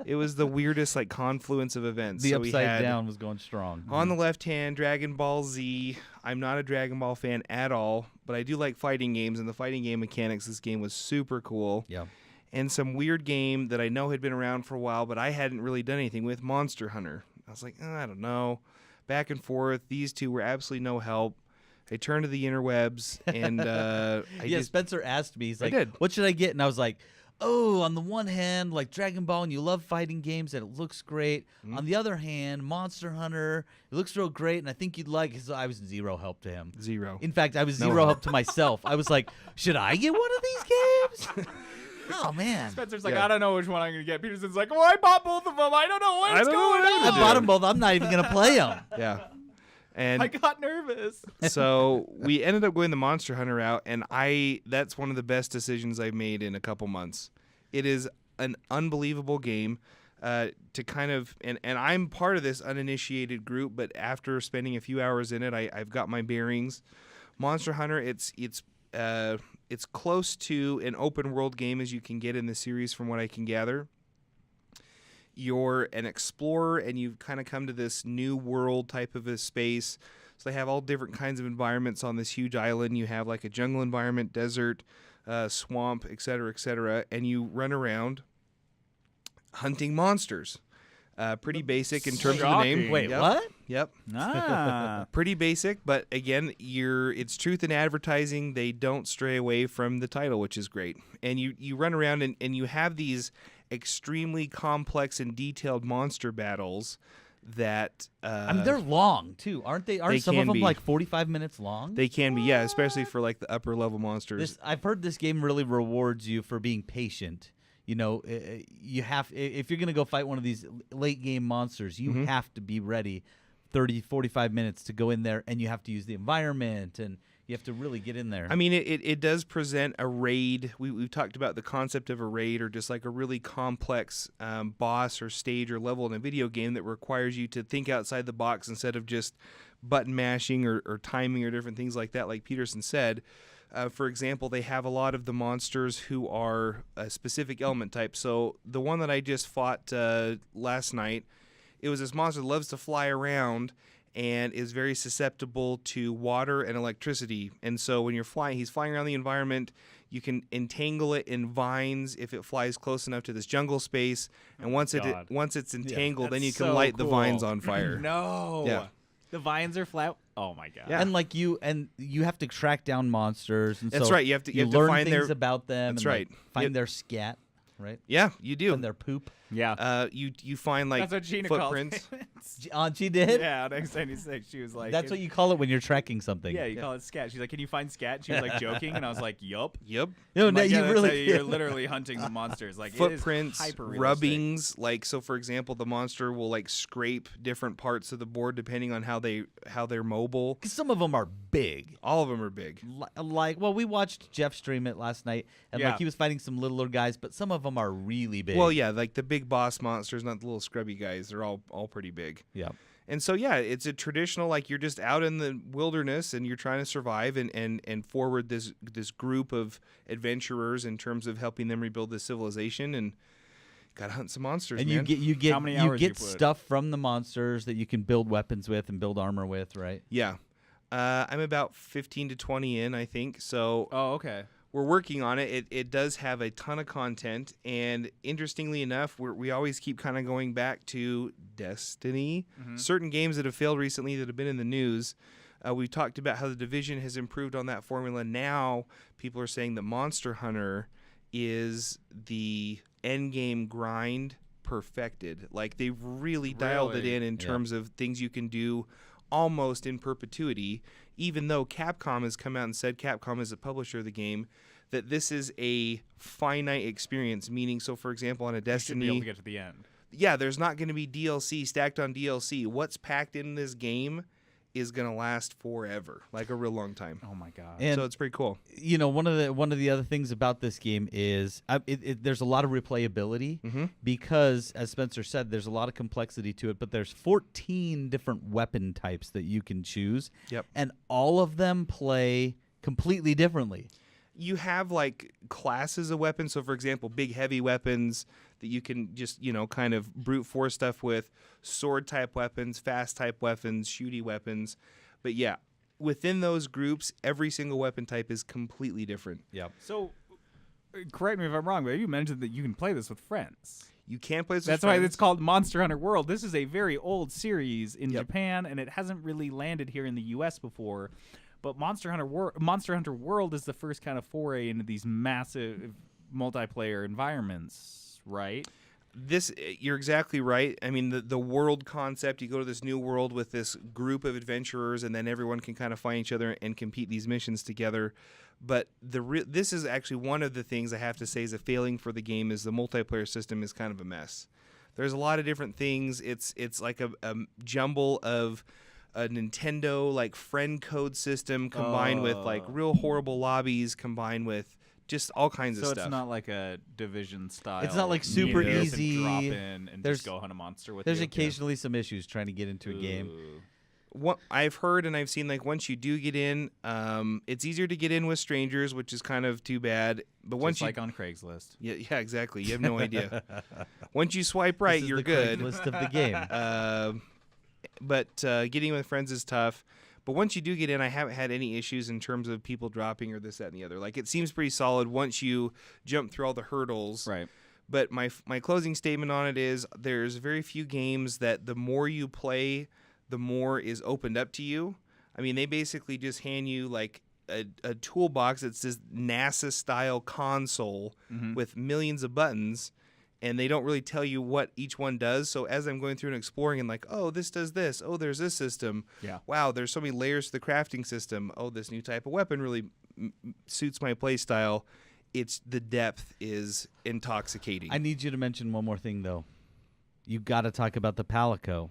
It was the weirdest like confluence of events. the So we Upside had, Down was going strong. On the left hand, Dragon Ball Z. I'm not a Dragon Ball fan at all, but I do like fighting games, and the fighting game mechanics this game was super cool. Yeah. And some weird game that I know had been around for a while, but I hadn't really done anything with, Monster Hunter. I was like, I don't know. Back and forth. These two were absolutely no help. I turned to the interwebs, and Spencer asked me, he's I like, did. what should I get? And I was like, oh, on the one hand, like Dragon Ball, and you love fighting games, and it looks great. Mm-hmm. On the other hand, Monster Hunter, it looks real great, and I think you'd like it. So I was zero help to him. zero. In fact, I was No zero help. help to myself. I was like, should I get one of these games? Oh, man. Spencer's like, Yeah. I don't know which one I'm gonna get. Peterson's like, well, I bought both of them. I don't know what's don't know going what on. I bought them both. I'm not even going to play them. Yeah. And I got nervous. so we ended up going the Monster Hunter route, and that's one of the best decisions I've made in a couple months. It is an unbelievable game to kind of, and I'm part of this uninitiated group, but after spending a few hours in it, I've got my bearings. Monster Hunter, it's it's close to an open world game as you can get in the series, from what I can gather. You're an explorer, and you've kind of come to this new world type of a space. So they have all different kinds of environments on this huge island. You have like a jungle environment, desert, swamp, etc., and you run around hunting monsters. Pretty basic in terms of the name. Shocking. Wait, Yep. what? Yep. Ah. Pretty basic, but again, it's truth in advertising. They don't stray away from the title, which is great. And you run around and you have these extremely complex and detailed monster battles that I mean, they're long too, aren't they? Aren't They some of can them be. like 45 minutes long? they can be, yeah, especially for like the upper level monsters. I've heard this game really rewards you for being patient. You know, you have if you're going to go fight one of these late game monsters, you have to be ready 30, 45 minutes to go in there, and you have to use the environment, and you have to really get in there. I mean, it does present a raid. We've talked about the concept of a raid, or just like a really complex boss or stage or level in a video game that requires you to think outside the box instead of just button mashing or timing or different things like that, like Peterson said. For example, they have a lot of the monsters who are a specific element type. So the one that I just fought last night, it was this monster that loves to fly around and is very susceptible to water and electricity. And so when you're flying, he's flying around the environment. You can entangle it in vines if it flies close enough to this jungle space. And once it's entangled, then That's you can so light the cool. vines on fire. No. Yeah. The vines are flat. Oh my god. Yeah. And you have to track down monsters. And That's so right. You have to learn find things their about them. That's and, right. Like, find Yep. their scat, right? Yeah, you do. And their poop. Yeah. You find like That's what Gina footprints. called it. She did. Yeah, on X96, she was like, That's what you call it when you're tracking something. Yeah, you call it scat. She's like, "Can you find scat?" She was like joking, and I was like, "Yup." Yep. No, I'm no, like, you yeah, that's really. how you're literally hunting the monsters. Like Footprints, it is hyper-realistic. rubbings. Like, so for example, the monster will like scrape different parts of the board depending on how they're mobile. 'Cause some of them are big. All of them are big. Well, we watched Jeff stream it last night, and Yeah. like he was fighting some littler guys, but some of them are really big. Well, yeah, like the big boss monsters, not the little scrubby guys. They're all pretty big. yeah. And so yeah, it's a traditional, like, you're just out in the wilderness and you're trying to survive and forward this group of adventurers in terms of helping them rebuild this civilization, and gotta hunt some monsters. And man. you get How many hours you put? stuff from the monsters that you can build weapons with and build armor with, right? Yeah. I'm about 15 to 20 in, I think. So Oh, okay. we're working on it. It does have a ton of content, and interestingly enough, we always keep kind of going back to Destiny. Certain games that have failed recently that have been in the news. We talked about how the Division has improved on that formula. Now people are saying that Monster Hunter is the end game grind perfected. Like, they've really dialed it Really? in terms of things you can do almost in perpetuity, even though Capcom has come out and said, Capcom is the publisher of the game, that this is a finite experience, meaning, so for example, on a You should be able Destiny, to get to the end. yeah, there's not going to be DLC stacked on DLC. What's packed in this game is going to last forever, like a real long time. Oh my god. And So it's pretty cool. you know, one of the other things about this game is there's a lot of replayability because, as Spencer said, there's a lot of complexity to it. But there's 14 different weapon types that you can choose, Yep. and all of them play completely differently. You have like classes of weapons. So for example, big heavy weapons that you can just, kind of brute force stuff with, sword type weapons, fast type weapons, shooty weapons. But yeah, within those groups, every single weapon type is completely different. Yep. So, correct me if I'm wrong, but you mentioned that you can play this with friends. You can't play this with That's why friends. it's called Monster Hunter World. This is a very old series in Yep. Japan, and it hasn't really landed here in the U.S. before. But Monster Hunter World is the first kind of foray into these massive multiplayer environments, right? You're exactly right. I mean, the world concept, you go to this new world with this group of adventurers, and then everyone can kind of find each other and compete these missions together. But this is actually one of the things I have to say is a failing for the game, is the multiplayer system is kind of a mess. There's a lot of different things. It's like a jumble of a Nintendo like friend code system combined with like real horrible lobbies combined with just all kinds of So stuff. it's not like a Division style. It's not like you super can easy. Drop in and There's- just go hunt a monster with There's you. occasionally some issues trying to get into a game. Ooh. what I've heard and I've seen, like once you do get in, it's easier to get in with strangers, which is kind of too bad. But once Just like on Craigslist. yeah, exactly. You have no idea. Once you swipe right, This is you're the good. Craigslist of the game. But getting with friends is tough. But once you do get in, I haven't had any issues in terms of people dropping or this, that, and the other. Like it seems pretty solid once you jump through all the hurdles. Right. But my closing statement on it is there's very few games that the more you play, the more is opened up to you. I mean, they basically just hand you like a toolbox that's this NASA-style console with millions of buttons, and they don't really tell you what each one does. So as I'm going through and exploring and like, oh, this does this. Oh, there's this system. Yeah. Wow, there's so many layers to the crafting system. Oh, this new type of weapon really suits my play style. The depth is intoxicating. I need you to mention one more thing, though. You got to talk about the Palico.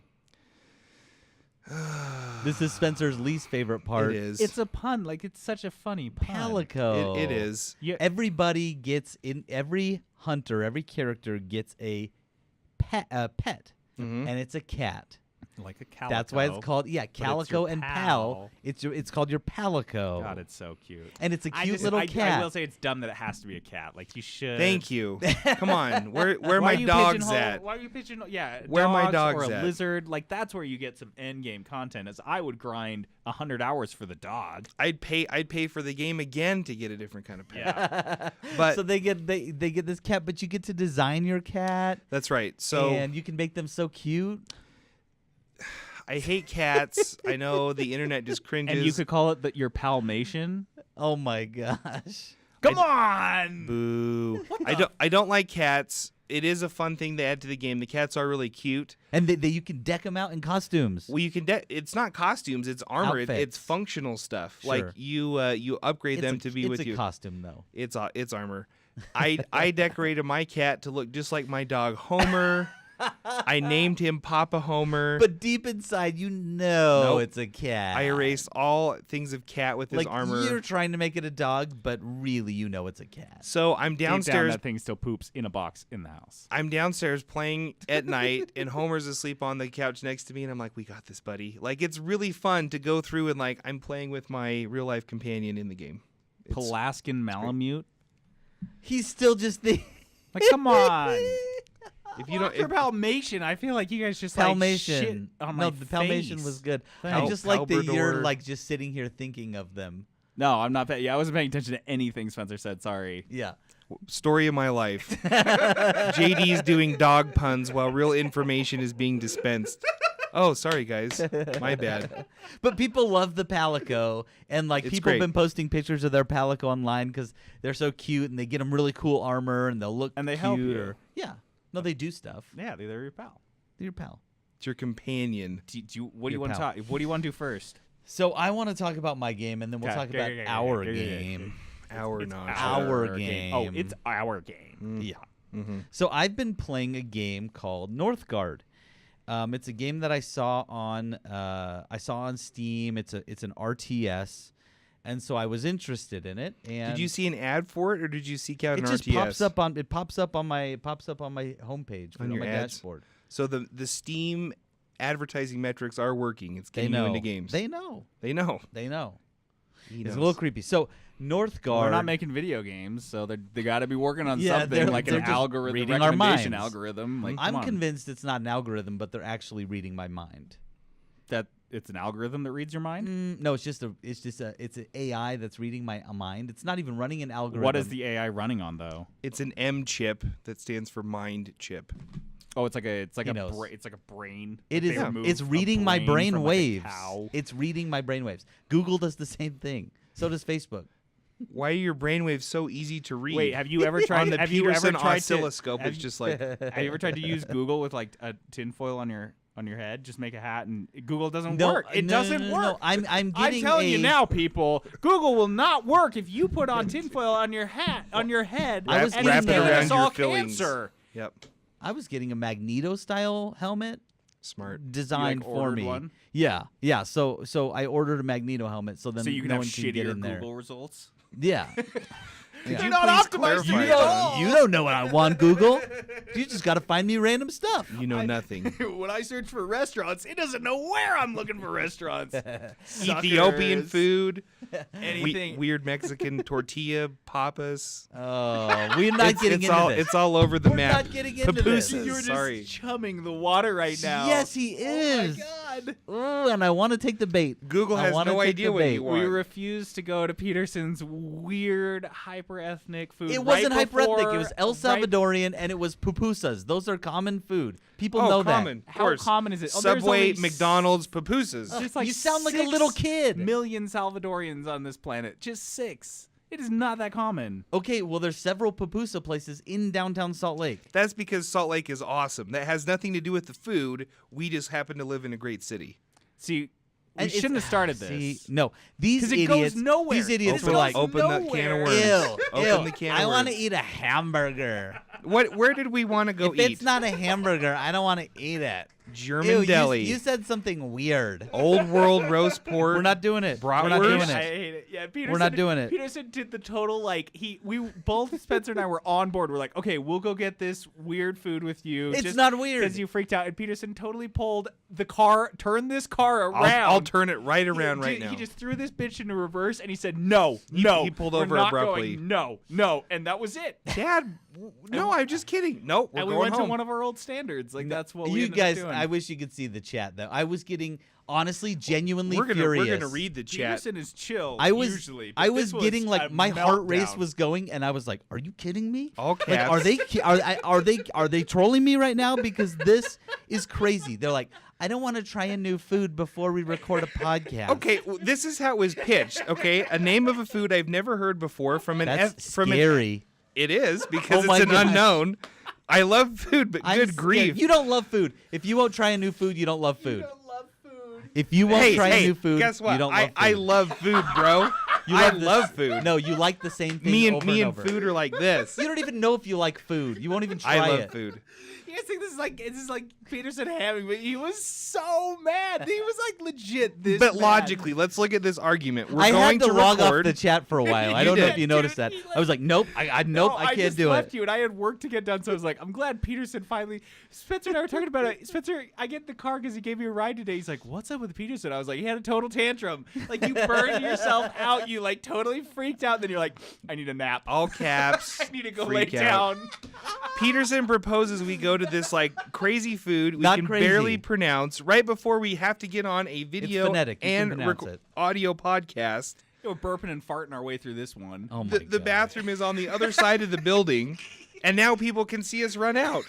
This is Spencer's least favorite part. It is. It's a pun. Like, it's such a funny pun. Palico. It is. Yeah. Everybody gets in. Every hunter, every character gets a pet, and it's a cat. Like a calico. That's why it's called Calico your and pal. Pal. It's called your Palico. God, it's so cute. And it's a I cute just- little I cat. I will say it's dumb that it has to be a cat. Like, you should. Thank you. Come on. Where Why my are you dogs pigeonhole- at? Why are you pigeonhole? Yeah, Where my dogs dogs or a at? lizard. Like, that's where you get some end game content. As I would grind 100 hours for the dog. I'd pay for the game again to get a different kind of pet. Yeah. But So they get this cat, but you get to design your cat, that's right. So and you can make them so cute. I hate cats. I know the internet just cringes. And you could call it your Palmation. Oh my gosh! Come on. Boo. I don't like cats. It is a fun thing to add to the game. The cats are really cute. And you can deck them out in costumes. Well, you can. It's not costumes. It's armor. It's Outfits. functional stuff. Sure. Like you upgrade them to be with you. It's a costume, though. It's armor. I decorated my cat to look just like my dog Homer. I named him Papa Homer. But deep inside, you know Nope. it's a cat. I erased all things of cat with his like armor. you're trying to make it a dog, but really, you know it's a cat. So I'm Deep down, downstairs. that thing still poops in a box in the house. I'm downstairs playing at night, and Homer's asleep on the couch next to me, and I'm like, "We got this, buddy." Like it's really fun to go through and like I'm playing with my real life companion in the game. It's- Pelasgian Malamute. He's still just the Like, come on. if you don't, After if, Palmation, I feel like you guys just Palmation. like shit on my No, the Palmation face. was good. I Thanks. just like that you're Palbrador. like just sitting here thinking of them. No, I'm not. Yeah, I wasn't paying attention to anything Spencer said. Sorry. Yeah. story of my life. JD's doing dog puns while real information is being dispensed. Oh, sorry guys, my bad. But people love the Palico, and like It's people have great. been posting pictures of their Palico online because they're so cute, and they get them really cool armor, and they'll look And they cute. help you. Or, yeah. No, they do stuff. Yeah, they're your pal. They're your pal. It's your companion. What do you Your want to pal. talk? What do you want to do first? So I want to talk about my game, and then we'll Okay, talk okay, about okay, our okay, okay, game. Our It's knowledge. Our Oh, game. it's our game. Yeah. Mm-hmm. So I've been playing a game called Northgard. It's a game that I saw on Steam. It's an RTS, and so I was interested in it. And Did you see an ad for it, or did you seek out it an just RTS? pops up on my homepage On your my ads? dashboard. So the Steam advertising metrics are working. It's They getting know. you into games. They know. They know. They know. He It's knows. a little creepy. So Northgard. We're not making video games, so they got to be working on Yeah, something like they're an just algorithm, reading our recommendation minds. algorithm. Like, I'm come on. convinced it's not an algorithm, but they're actually reading my mind. that it's an algorithm that reads your mind. No, it's an AI that's reading my mind. It's not even running an algorithm. What is the AI running on though? It's an M chip that stands for mind chip. Oh, it's like a He knows. it's like a brain. It Like is. they remove It's a reading my brain from, like, a waves. cow. It's reading my brain waves. Google does the same thing. So does Facebook. Why are your brainwaves so easy to read? Wait, have you ever tried? on the have you ever Peterson tried oscilloscope? To, It's just like have you ever tried to use Google with like a tinfoil on your head? Just make a hat, and Google doesn't No, work. It no, doesn't no, work. no. I'm I'm getting telling you a- now, people. Google will not work if you put on tinfoil on your hat on your head I was and wrap it's it giving around us your all fillings. cancer. Yep, I was getting a Magneto style helmet smart. designed You, like, for ordered me. one? Yeah. So I ordered a Magneto helmet. So then So you can no have one can get shittier in there. Google results. Yeah. They're not optimized clarify at all. You don't know what I want, Google. You just got to find me random stuff. You know nothing. When I search for restaurants, it doesn't know where I'm looking for restaurants. Ethiopian Suckers. food, Anything. weird Mexican tortilla papas. Oh, we're not getting into this. It's all over the We're map. not getting into this. Pupusas, You're just sorry. chumming the water right now. Yes, he is. Oh my God. Ooh, and I want to take the bait. Google I has wanna no take idea the what bait. you We want. refuse to go to Peterson's weird hyper-ethnic food. It wasn't right hyper-ethnic. before- It was El Salvadorian, and it was pupusas. Those are common food. People Oh, know common. that. Of How course. common is it? Oh, there's Subway, only McDonald's, pupusas. There's like You sound like a 6 little kid. million Salvadorians on this planet. Just 6. It is not that common. Okay, well, there's several pupusa places in downtown Salt Lake. That's because Salt Lake is awesome. That has nothing to do with the food. We just happen to live in a great city. See, we And shouldn't it's- have started See, this. no, these 'Cause it idiots. goes nowhere. These idiots It were goes like, Open that can of nowhere. worms. ew, Open ew, the can of I want to worms. eat a hamburger. Where did we want to go If eat? it's not a hamburger, I don't want to eat it. German Ew, deli. You said something weird. Old world roast pork. We're not doing it. We're not Bratwurst? doing I it. hate it. Yeah, Peterson, We're not doing it. Peterson did the total we both Spencer and I were on board. We're like, okay, we'll go get this weird food with you. It's not weird. because you freaked out. And Peterson totally pulled the car, turned this car around. I'll turn it right around right now. He just threw this bitch into reverse, and he said, "No, He pulled we're over not abruptly. Going. No, no," and that was it. Dad, no, I'm just kidding. No, we're And we going went home. to one of our old standards. Like that's what we You ended guys, up doing. I wish you could see the chat though. I was getting honestly, genuinely we're furious. gonna read the chat. Peterson is chill. I was usually. But I this was getting a like my heart race meltdown. was going, and I was like, "Are you kidding me? All Like, caps. are they trolling me right now? Because this is crazy." They're like, "I don't want to try a new food before we record a podcast." Okay, well, this is how it was pitched. Okay, a name of a food I've never heard before from an that's from an. scary. It is because Oh my it's an gosh. unknown. I love food, but I'm good scared. grief. You don't love food. If you won't try a new food, you don't love food. love food. If you won't hey, try hey, a new food, guess what? you don't love food. I love food, bro. You I love this- love food. No, you like the same thing me and over me and and over. food are like this. You don't even know if you like food. You won't even try I love it. food. You guys think this is like Peterson having, but he was so mad. He was like legit this. But mad. logically, let's look at this argument. We're I going had to log record. off the chat for a while. I You don't know did. if you noticed that. Dude, he I was like, nope, nope, I can't just do left it. you, and I had work to get done, so I was like, I'm glad Peterson finally. Spencer and I were talking about it. Spencer, I get in the car because he gave me a ride today. He's like, "What's up with Peterson?" I was like, "He had a total tantrum. Like you burned yourself out. You like totally freaked out. And then you're like, I need a nap. All caps. I need to go lay freak out. down." Peterson proposes we go to this like crazy food we Not can crazy. barely pronounce right before we have to get on a video phonetic. You can and pronounce it. audio podcast. We're burping and farting our way through this one. Oh my The god. bathroom is on the other side of the building, and now people can see us run out.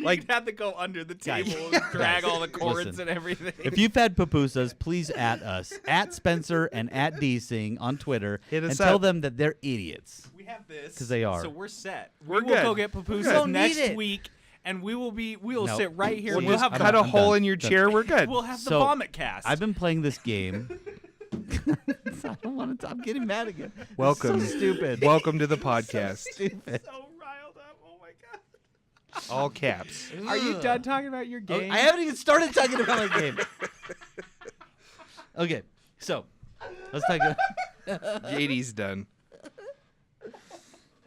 Like You'd have to go under the Guys, table and drag all the cords listen. and everything. If you've had pupusas, please at us, at Spencer and at DSing on Twitter, Hit us and tell up. them that they're idiots. we have this 'Cause they are. So we're set. We're we will good. go get We're pupusas good. Don't next need it. week, and we will No. sit right here. we'll and we'll just have cut a I'm hole done. in your Done. chair. We're good. we'll have the So, vomit cast. I've been playing this game. I don't want to. I'm getting mad again. This is Welcome. So stupid. Welcome to the podcast. Stupid. so riled up. Oh my god. All caps. Are you done talking about your Oh, game? I haven't even started talking about my game. Okay, so let's talk about. JD's done.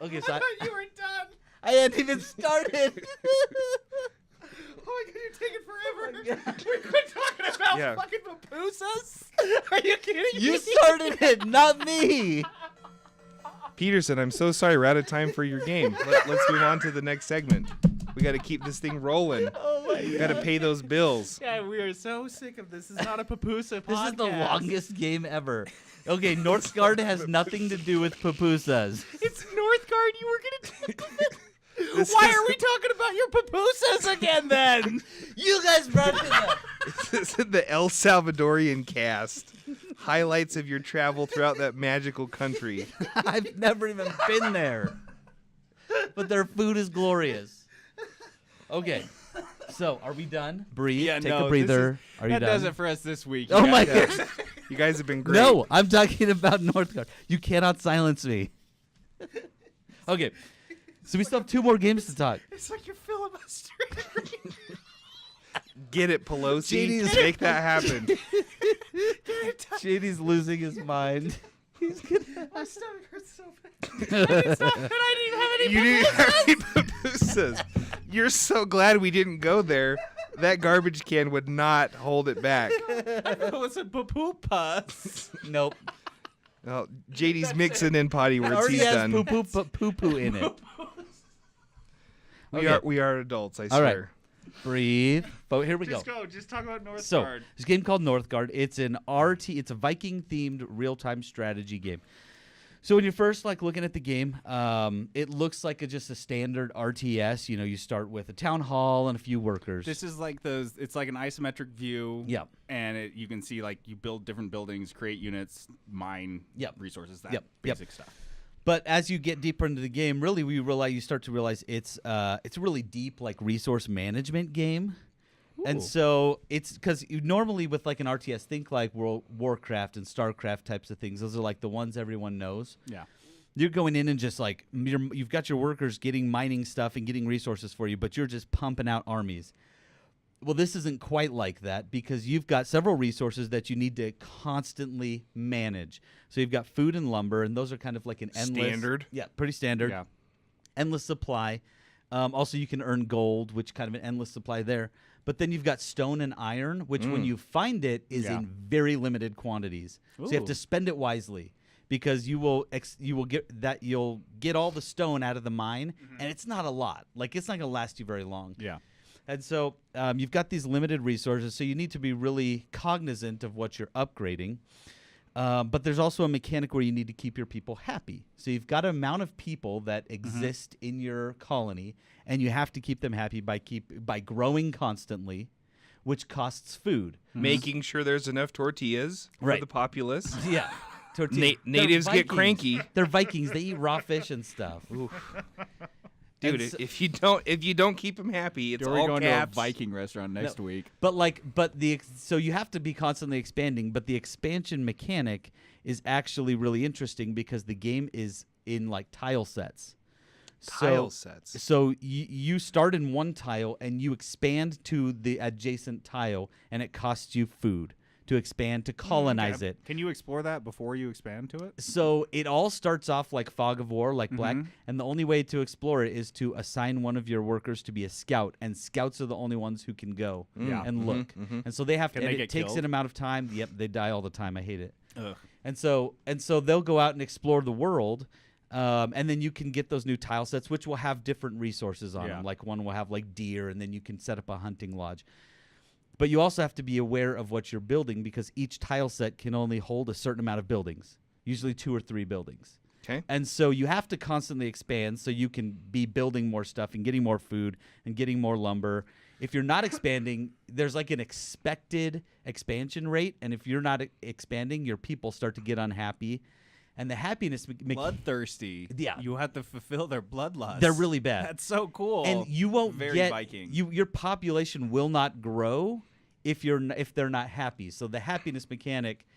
Okay, so you were done. I hadn't even started. Oh my god, you're taking forever. We quit talking about Yeah. fucking pupusas. Are you kidding You me? started it, not me. Peterson, I'm so sorry. We're out of time for your game. Let's move on to the next segment. We got to keep this thing rolling. Oh my god. Got to pay those bills. Yeah, we are so sick of this. This is not a pupusa podcast. This is the longest game ever. Okay, Northgard has nothing to do with pupusas. It's Northgard. You were gonna talk about. This Why is- are we talking about your pupusas again then? You guys brought it up. This is the El Salvadorian cast. Highlights of your travel throughout that magical country. I've never even been there. But their food is glorious. Okay. So, are we done? Breathe. Take a breather. Are you that done? does it for us this week. Oh my Yeah. god. You guys have been great. No, I'm talking about Northgard. You cannot silence me. Okay. So we still have 2 more games to talk. It's like you're filibustering. Get it, Pelosi. JD's Make that happen. JD's losing his mind. He's gonna. My stomach hurts so bad. It's not that I didn't have any. You didn't have any pupusas. You're so glad we didn't go there. That garbage can would not hold it back. I thought it was a pupusa. Nope. Well, JD's mixing in potty words. Already He's has done. poo-poo in it. We are adults, I All right. swear. Breathe. But here we Just go. go. Just talk about Northgard. So, this game called Northgard. It's an it's a Viking-themed real-time strategy game. So when you're first looking at the game, it looks like just a standard RTS. You start with a town hall and a few workers. This is like those. It's like an isometric view. Yep. And you can see you build different buildings, create units, mine resources. That basic stuff. But as you get deeper into the game, really, you start to realize it's a really deep resource management game. Ooh. And so it's because normally with an RTS, think like World Warcraft and StarCraft types of things. Those are the ones everyone knows. Yeah. You're going in and just you've got your workers getting mining stuff and getting resources for you, but you're just pumping out armies. Well, this isn't quite like that because you've got several resources that you need to constantly manage. So you've got food and lumber, and those are kind of like an endless... Standard. Yeah, pretty standard. Yeah. Endless supply. Also, you can earn gold, which kind of an endless supply there. But then you've got stone and iron, which when you find it is in very limited quantities. So you have to spend it wisely because you'll get all the stone out of the mine, and it's not a lot. It's not going to last you very long. Yeah. And so you've got these limited resources, so you need to be really cognizant of what you're upgrading. But there's also a mechanic where you need to keep your people happy. So you've got an amount of people that exist in your colony, and you have to keep them happy by growing constantly, which costs food. Making sure there's enough tortillas for the populace. Yeah. Tortillas. Natives get cranky. They're Vikings. They eat raw fish and stuff. Oof. Dude, if you don't keep them happy, it's We're all going caps. to a Viking restaurant next week. So you have to be constantly expanding, but the expansion mechanic is actually really interesting because the game is in tile sets. So you start in one tile and you expand to the adjacent tile, and it costs you food to expand to colonize it. Can you explore that before you expand to it? So it all starts off like Fog of War, like Black, and the only way to explore it is to assign one of your workers to be a scout, and scouts are the only ones who can go and look. And so they have to. It takes an amount of time. Yep, they die all the time. I hate it. Ugh. And so they'll go out and explore the world. And then you can get those new tile sets, which will have different resources on them. Like one will have deer, and then you can set up a hunting lodge. But you also have to be aware of what you're building because each tile set can only hold a certain amount of buildings, usually 2 or 3 buildings. Okay. And so you have to constantly expand so you can be building more stuff and getting more food and getting more lumber. If you're not expanding, there's an expected expansion rate. And if you're not expanding, your people start to get unhappy. And the happiness... Bloodthirsty. Yeah. You have to fulfill their bloodlust. They're really bad. That's so cool. And you won't Very Viking. Your population will not grow if they're not happy. So the happiness mechanic,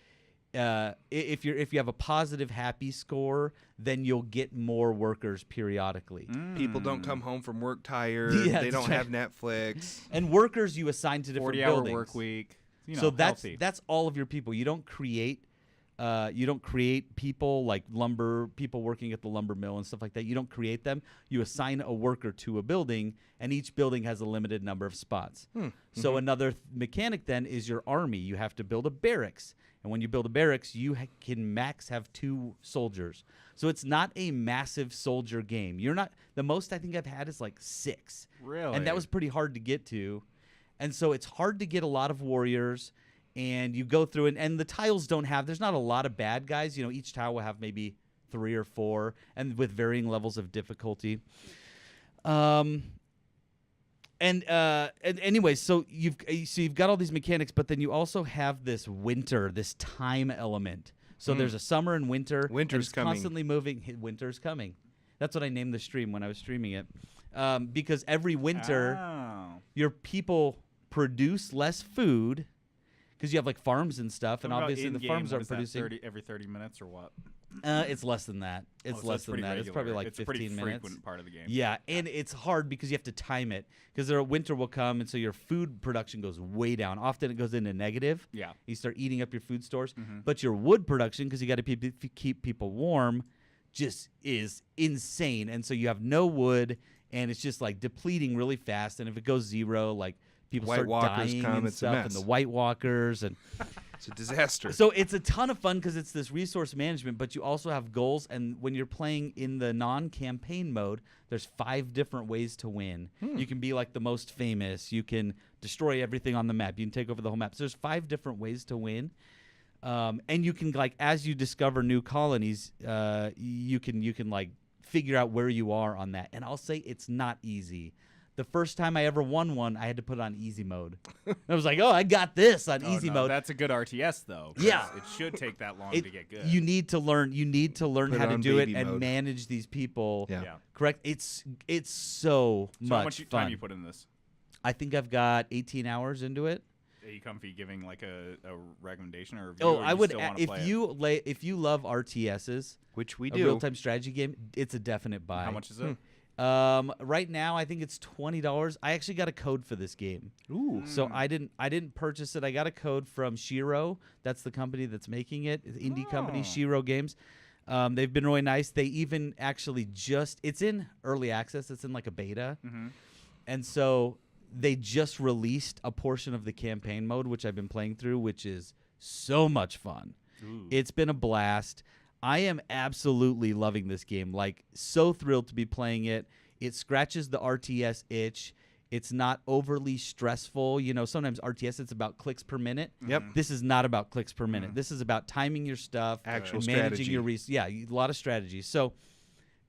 if you have a positive happy score, then you'll get more workers periodically. People don't come home from work tired. Yeah, they don't right. have Netflix. And workers you assign to different 40-hour buildings. work week. So healthy. that's all of your people. You don't create people like people working at the lumber mill and stuff like that. You don't create them. You assign a worker to a building, and each building has a limited number of spots. So another mechanic then is your army. You have to build a barracks. And when you build a barracks, you can max have 2 soldiers. So it's not a massive soldier game. The most I think I've had is 6. Really? And that was pretty hard to get to. And so it's hard to get a lot of warriors. And you go through it, and the tiles there's not a lot of bad guys. Each tile will have maybe 3 or 4, and with varying levels of difficulty. And anyway, so you've got all these mechanics, but then you also have this time element. So there's a summer and winter. Winter's it's coming. Constantly moving. Winter's coming. That's what I named the stream when I was streaming it, because every winter your people produce less food, because you have like farms and stuff, and Talking about obviously the in-game, farms what are is that, producing. every 30 minutes or what? It's less than that. It's So less than pretty that. It's probably regular. like it's 15 a pretty minutes. frequent part of the game. Yeah, and it's hard because you have to time it because winter will come, and so your food production goes way down. Often it goes into negative. Yeah. You start eating up your food stores, Mm-hmm. but your wood production, because you got to keep people warm, just is insane. And so you have no wood, and it's just like depleting really fast. And if it goes zero, like people White start Walkers dying come, and it's a stuff, and mess. the White Walkers and. It's a disaster. So it's a ton of fun because it's this resource management, but you also have goals. And when you're playing in the non-campaign mode, there's 5 different ways to win. You can be like the most famous. You can destroy everything on the map. You can take over the whole map. So there's 5 different ways to win. And you can, like, as you discover new colonies, you can like figure out where you are on that. And I'll say it's not easy. The first time I ever won one, I had to put it on easy mode. I was like, oh, I got this on Oh, easy no, mode. That's a good RTS though. 'cause Yeah. It should take that long It- to get good. You need to learn. You need to learn Put how it to on do it baby and mode. manage these people. Yeah. Yeah. Correct. It's so So much how much fun. time you put in this? I think I've got 18 hours into it. Are you comfy giving like a recommendation or a review? Oh, or I you would. still wanna If play it? you love RTSs, Which we a do. real-time strategy game, it's a definite buy. How much is it? Right now, I think it's $20. I actually got a code for this game. Ooh. So I didn't purchase it. I got a code from Shiro. That's the company that's making it. The indie company, Oh. Shiro Games. They've been really nice. They even actually it's in early access. It's in like a beta. Mm-hmm. And so they just released a portion of the campaign mode, which I've been playing through, which is so much fun. Ooh. It's been a blast. I am absolutely loving this game. Like, so thrilled to be playing it. It scratches the RTS itch. It's not overly stressful. You know, sometimes RTS, it's about clicks per minute. Yep. This is not about clicks per minute. This is about timing your stuff, Actual and managing strategy. your a lot of strategy. So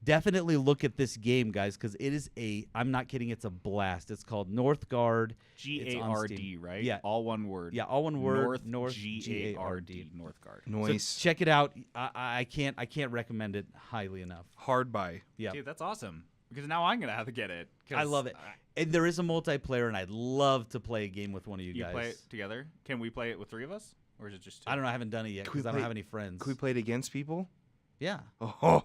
definitely look at this game, guys, because it is I'm not kidding, it's a blast. It's called Northgard. It's on GARD, Steam. right? Yeah. All one word. Yeah, all one word. North GARD. GARD. Northgard. Noise. So check it out. I can't recommend it highly enough. Hard buy. Yeah. Dude, that's awesome. Because now I'm gonna have to get it. 'cause I love it. And there is a multiplayer, and I'd love to play a game with one of you You guys. play it together? Can we play it with 3 of us, or is it just 2? I don't know. I haven't done it yet Can we because I don't play- have any friends. Could we play it against people? Yeah. Oh,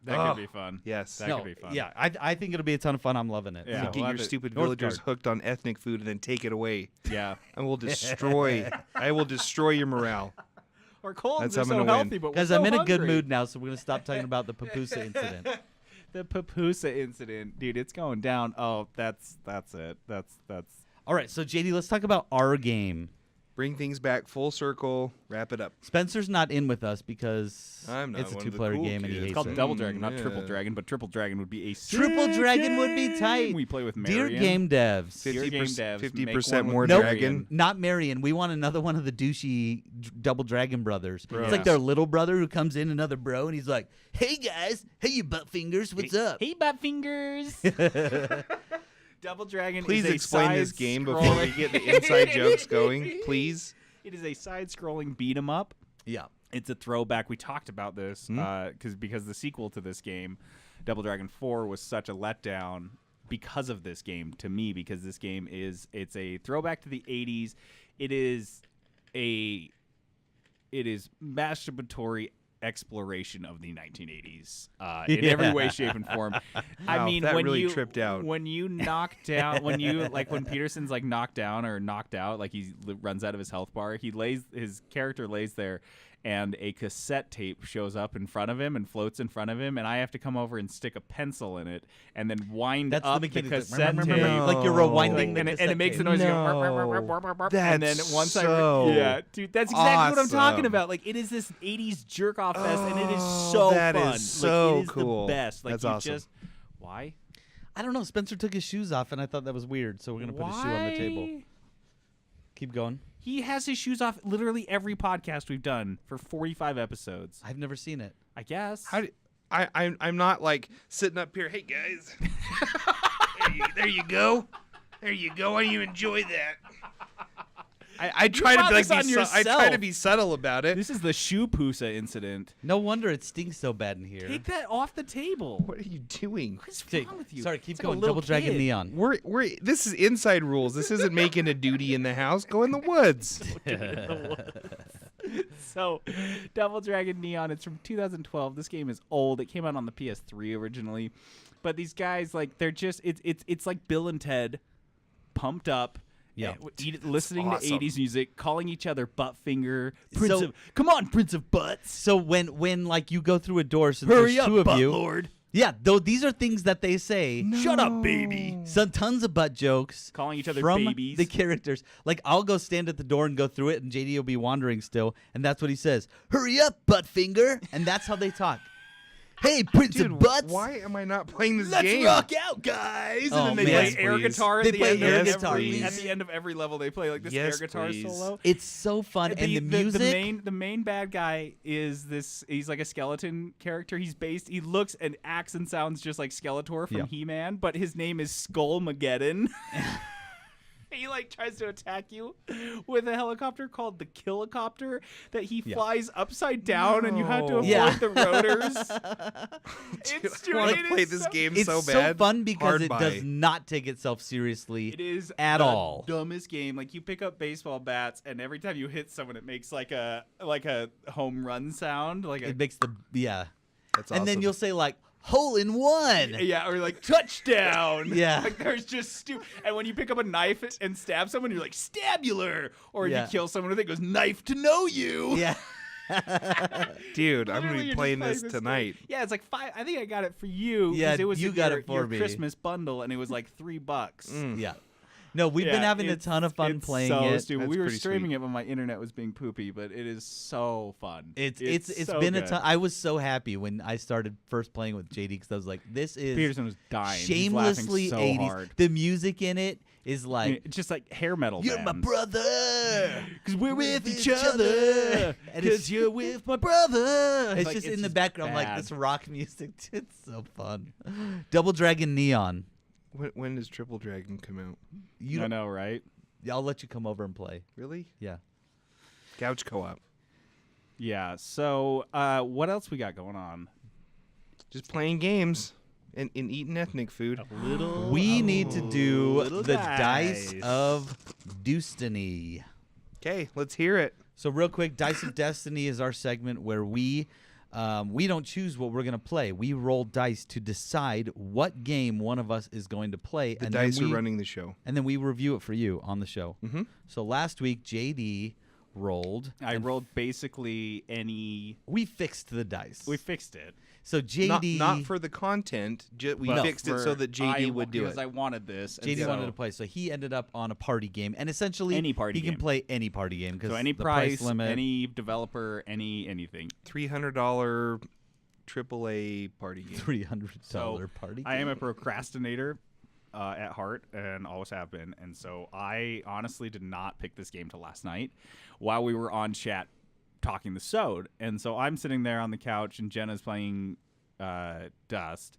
That Oh. could be fun. yes. That no, could be fun. Yeah, I think it'll be a ton of fun. I'm loving it. Yeah. You we'll get have your to- stupid Northgard. villagers hooked on ethnic food and then take it away. Yeah. And we'll destroy. I will destroy your morale. Our colds That's are how I'm so gonna win. healthy, but Guys, we're so I'm in a good hungry. mood now, so we're gonna stop talking about the Pupusa incident. The Pupusa incident, dude, it's going down. Oh, that's it. That's. All right, so JD, let's talk about our game. Bring things back full circle. Wrap it up. Spencer's not in with us because I'm not it's a one of the 2-player cool game and he kids. hates It's called it. Double Dragon, not yeah. Triple Dragon, but Triple Dragon would be a Triple sick Dragon would be game. tight. We play with Dear Marion. game devs. Dear game 50%, devs, make 50% one more with Nope. dragon. Not Marion. We want another one of the douchey Double Dragon brothers. Bros. It's like their little brother who comes in, another bro, and he's like, "Hey guys, hey you butt fingers, what's up?" Hey, butt fingers. Double Dragon. Please is a explain this game before we side-scrolling- get the inside jokes going. Please. It is a side-scrolling beat 'em up. Yeah. It's a throwback. We talked about this Hmm? because the sequel to this game, Double Dragon 4, was such a letdown because of this game to me. Because this game it's a throwback to the 80s. It is masturbatory exploration of the 1980s in every way, shape, and form. I Wow, mean, that when really you tripped out. when you knock down, when Peterson's like knocked down or knocked out, like he runs out of his health bar, his character lays there, and a cassette tape shows up in front of him and floats in front of him, and I have to come over and stick a pencil in it and then wind That's up the the mechanic. cassette tape. Like you're rewinding the And cassette it makes the tape. noise. No. And then That's once so yeah, dude, that's exactly what I'm talking awesome. about. Like, it is this 80s jerk off fest, and it is so that fun. is so like, it is cool. the best. Like, That's you awesome. just why? I don't know. Spencer took his shoes off, and I thought that was weird, so we're gonna put his shoe on the table. Why? Keep going. He has his shoes off literally every podcast we've done for 45 episodes. I've never seen it. I guess. I'm not like sitting up here. Hey guys, there you go. There you go. How do you enjoy that? I try to brought be like this on I try to yourself. be subtle about it. This is the Pupusa incident. No wonder it stinks so bad in here. Take that off the table. What are you doing? What's Take- wrong with you? Sorry, keep It's like a going. little Double Dragon kid. Neon. We're this is inside rules. This isn't making a duty in the house. Go in the woods. So, Double Dragon Neon, it's from 2012. This game is old. It came out on the PS3 originally. But these guys, like, they're just, it's like Bill and Ted pumped up. Yeah. Listening awesome. to 80s music, calling each other Buttfinger, So- come on, Prince of Butts. So when like you go through a door, since Hurry there's up, two of Butt you, Lord. yeah, though these are things that they say. Shut up, baby. Some tons of butt jokes, Calling each other from babies. the characters. Like I'll go stand at the door and go through it, and JD will be wandering still, and that's what he says. Hurry up, Buttfinger, and that's how they talk. Hey, Prince Dude, of Butts. why am I not playing this Let's game? rock out, guys! Oh, And then they man. play air Yes, guitar. They At the play end air of guitar, every, please. At the end of every level, they play like this Yes, air guitar please. solo. It's so fun, and the music. The main bad guy is this. He's like a skeleton character. He looks and acts and sounds just like Skeletor from Yeah. He-Man, but his name is Skullmageddon. He like tries to attack you with a helicopter called the Killicopter that he flies upside down, and you have to avoid Yeah. the rotors. I want to it play is this so- game It's so so bad. fun because Hard it buy. does not take itself seriously. It is at the all. dumbest game. Like you pick up baseball bats, and every time you hit someone, it makes like a home run sound, like a It makes the That's and then awesome. you'll say like hole in one. yeah, or like touchdown. Yeah. like there's just stupid. And when you pick up a knife and stab someone, you're like stabular. Or if Yeah. you kill someone with it, goes knife to know you. Yeah. Dude, I'm Literally, gonna you're be just playing this game. tonight. Yeah, it's like $5. I think I got it for you. 'cause Yeah, it was you in got your, it for your me. Christmas bundle, and it was like $3. Yeah. No, we've been Yeah, having a it's- ton of fun it's playing so it. Stupid. That's We were pretty streaming sweet. it, but my internet was being poopy. But it is so fun. It's so been good. a ton. I was so happy when I started first playing with JD because I was like, this is Peterson was dying. He's laughing shamelessly so 80s. hard. The music in it is I like, mean, it's just like hair metal. you're my bands. brother. Because we're with with each each other. other. And it's- Because you're with my brother. It's Like, just in the background, bad. like this rock music. It's so fun. Double Dragon Neon. When does Triple Dragon come out? You I don't, know, right? I'll let you come over and play. Really? Yeah. Couch co-op. Yeah. So, what else we got going on? Just playing games and eating ethnic food. We need to do little the dice dice. of Destiny. Okay, let's hear it. So real quick, Dice of Destiny is our segment where we don't choose what we're going to play. We roll dice to decide what game one of us is going to play. The and dice then are we, running the show. And then we review it for you on the show. Mm-hmm. So last week, JD rolled. I rolled basically any. We fixed the dice. We fixed it. So JD... Not for the content. We but fixed it for- so that JD would do because it. I wanted this. and JD so- wanted to play, so he ended up on a party game, and essentially Any party he can game. play any party game because So any the price, limit. any developer, anything. $300 AAA party game. $300 So party. I am game. a procrastinator at heart and always have been. And so I honestly did not pick this game till last night while we were on chat talking the Sode. And so I'm sitting there on the couch and Jenna's playing Dust.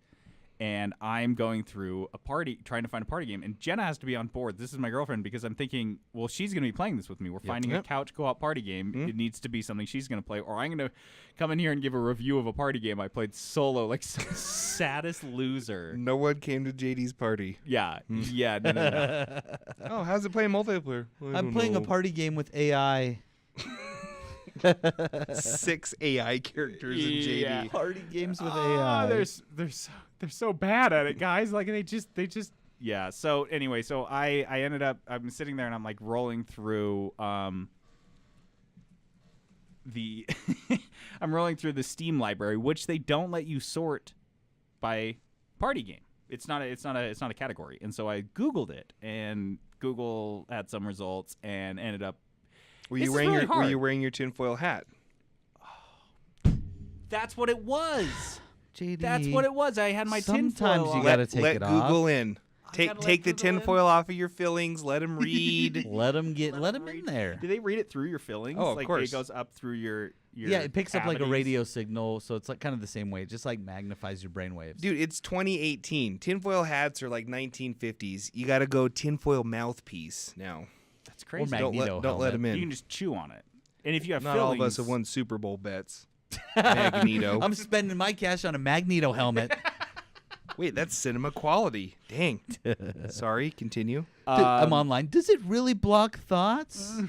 And I'm going through a party, trying to find a party game. And Jenna has to be on board. This is my girlfriend because I'm thinking, well, she's going to be playing this with me. We're finding a Yep. couch co-op party game. Mm-hmm. It needs to be something she's going to play. Or I'm going to come in here and give a review of a party game I played solo, like saddest loser. No one came to JD's party. Yeah, Hmm. yeah, no. Oh, how's it playing multiplayer? I'm playing a party game with AI. 6 AI characters in JD. Yeah. Party games with Oh, AI. they're so bad at it, guys. Like they just yeah. So anyway, so I ended up I'm sitting there and I'm like rolling through the I'm rolling through the Steam library, which they don't let you sort by party game. It's not a category. And so I Googled it, and Google had some results and ended up. Were This you is wearing really your hard. Were you wearing your tinfoil hat? That's what it was. JD. That's what it was. I had my tinfoil Sometimes you on. gotta take let it Google off. in. gotta let Take the Google in. tinfoil off of your fillings. Let him read. Let them in there. Do they read it through your fillings? Oh, of like course. It goes up through your Yeah, it picks up like a cavities? radio signal, so it's like kind of the same way. It just like magnifies your brainwaves. Dude, it's 2018. Tinfoil hats are like 1950s. You got to go tinfoil mouthpiece now. That's crazy. Magneto Don't let him You in. can just chew on it. And if you have Not all of fillings, us have won Super Bowl bets. Magneto. I'm spending my cash on a Magneto helmet. Wait, that's cinema quality. Dang. Sorry, continue. I'm online. Does it really block thoughts?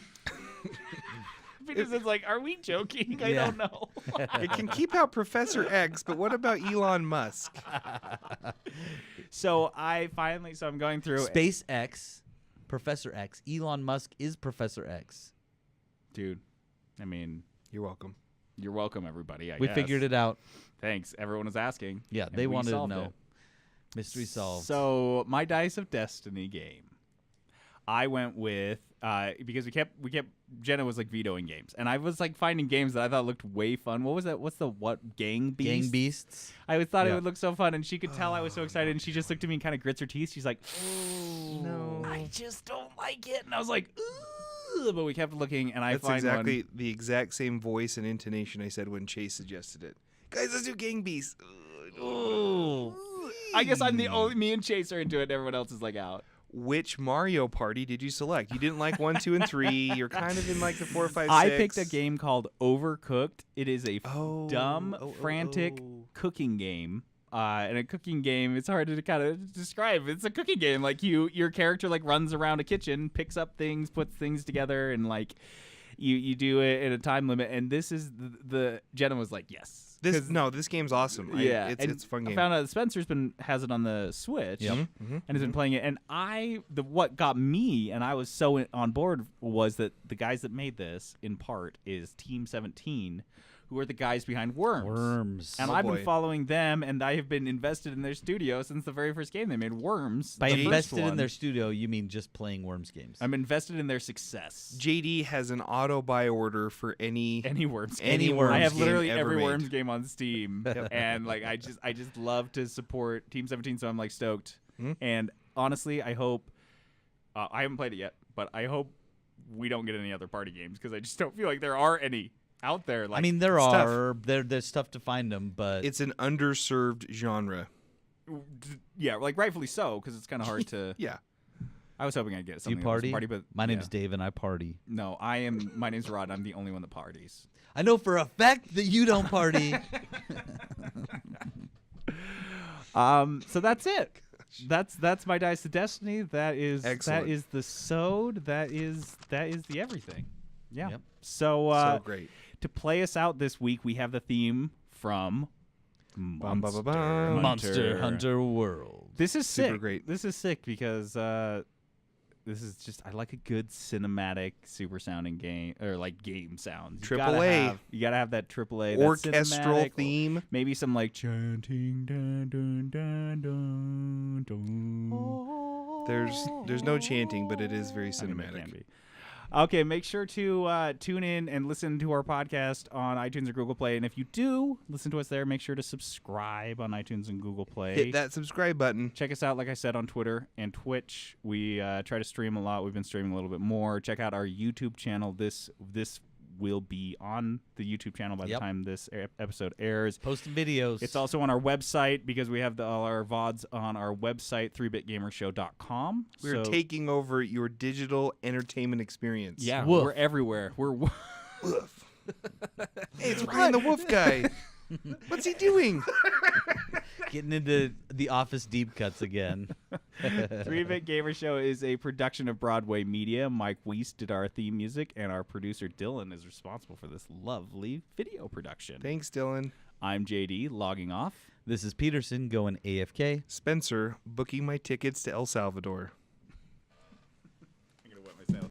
Peterson's like, are we joking? I Yeah. don't know. It can keep out Professor X, but what about Elon Musk? So I'm going through SpaceX, Professor X. Elon Musk is Professor X. Dude, I mean, You're welcome. you're welcome, everybody. We figured it out. Thanks. Everyone was asking. Yeah, and they we wanted to solved know. it. Mystery solved. So my Dice of Destiny game, I went with because we kept Jenna was like vetoing games, and I was like finding games that I thought looked way fun. What was that? What's the Gang Beasts? Gang Beasts. I always thought it Yeah. would look so fun, and she could tell I was so excited, and she just looked at me and kind of grits her teeth. She's like, No. I just don't like it, and I was like, ooh. But we kept looking, and That's I find exactly one. the exact same voice and intonation I said when Chase suggested it. Guys, let's do Gang Beasts. Ooh. I guess I'm the only. Me and Chase are into it, and everyone else is like out. Which Mario Party did you select? You didn't like 1, 2, and 3. You're kind of in like the 4, 5, 6. I picked a game called Overcooked. It is a dumb, Oh, frantic cooking game. And a cooking game, it's hard to kind of describe. It's a cooking game. Like your character like runs around a kitchen, picks up things, puts things together, and like you do it in a time limit. And this is the Jenna was like, yes. This game's awesome. Yeah, It's a fun game. I found out that Spencer's has it on the Switch. Yep. And has been playing it. And what got me and I was so on board was that the guys that made this in part is Team 17, who are the guys behind Worms. And Oh, I've boy. been following them, and I have been invested in their studio since the very first game they made, Worms. By the first invested in one. their studio, you mean just playing Worms games. I'm invested in their success. JD has an auto buy order for any Worms Any game. Worms I have game literally ever every made. Worms game on Steam, and like I just love to support Team 17, so I'm like stoked. And honestly, I hope I haven't played it yet, but I hope we don't get any other party games because I just don't feel like there are any out there. Like, I mean, there it's tough. are. There's tough to find them, but It's an underserved genre. yeah, like rightfully so because it's kind of hard to. Yeah. I was hoping I'd get you something. party. But My name's yeah. Dave, and I party. No, my name's Rod. I'm the only one that parties. I know for a fact that you don't party. So that's it. That's my Dice of Destiny. That is Excellent. that is the sewed. That is the everything. Yeah. Yep. So, So great. to play us out this week, we have the theme from Bum, ba, ba, bum. Hunter. Monster Hunter World. This is Super sick. great. This is sick because this is just I like a good cinematic, super sounding game or like game sounds. Triple A. You gotta have that AAA that Orchestral cinematic, theme. Maybe some like chanting. Dun, dun, dun, dun, dun. There's no chanting, but it is very I mean, there cinematic. can be. Okay, make sure to tune in and listen to our podcast on iTunes or Google Play. And if you do listen to us there, make sure to subscribe on iTunes and Google Play. Hit that subscribe button. Check us out, like I said, on Twitter and Twitch. We try to stream a lot. We've been streaming a little bit more. Check out our YouTube channel. This will be on the YouTube channel by the time this episode airs. Posting videos. It's also on our website because we have all our VODs on our website, 3bitgamershow.com. We're taking over your digital entertainment experience. Yeah, Woof. we're everywhere. We're Hey, it's Ryan the Wolf guy. What's he doing? getting into the Office deep cuts again. 3-Bit Gamer Show is a production of Broadway Media. Mike Weiss did our theme music, and our producer Dylan is responsible for this lovely video production. Thanks, Dylan. I'm JD, logging off. This is Peterson going AFK. Spencer, booking my tickets to El Salvador.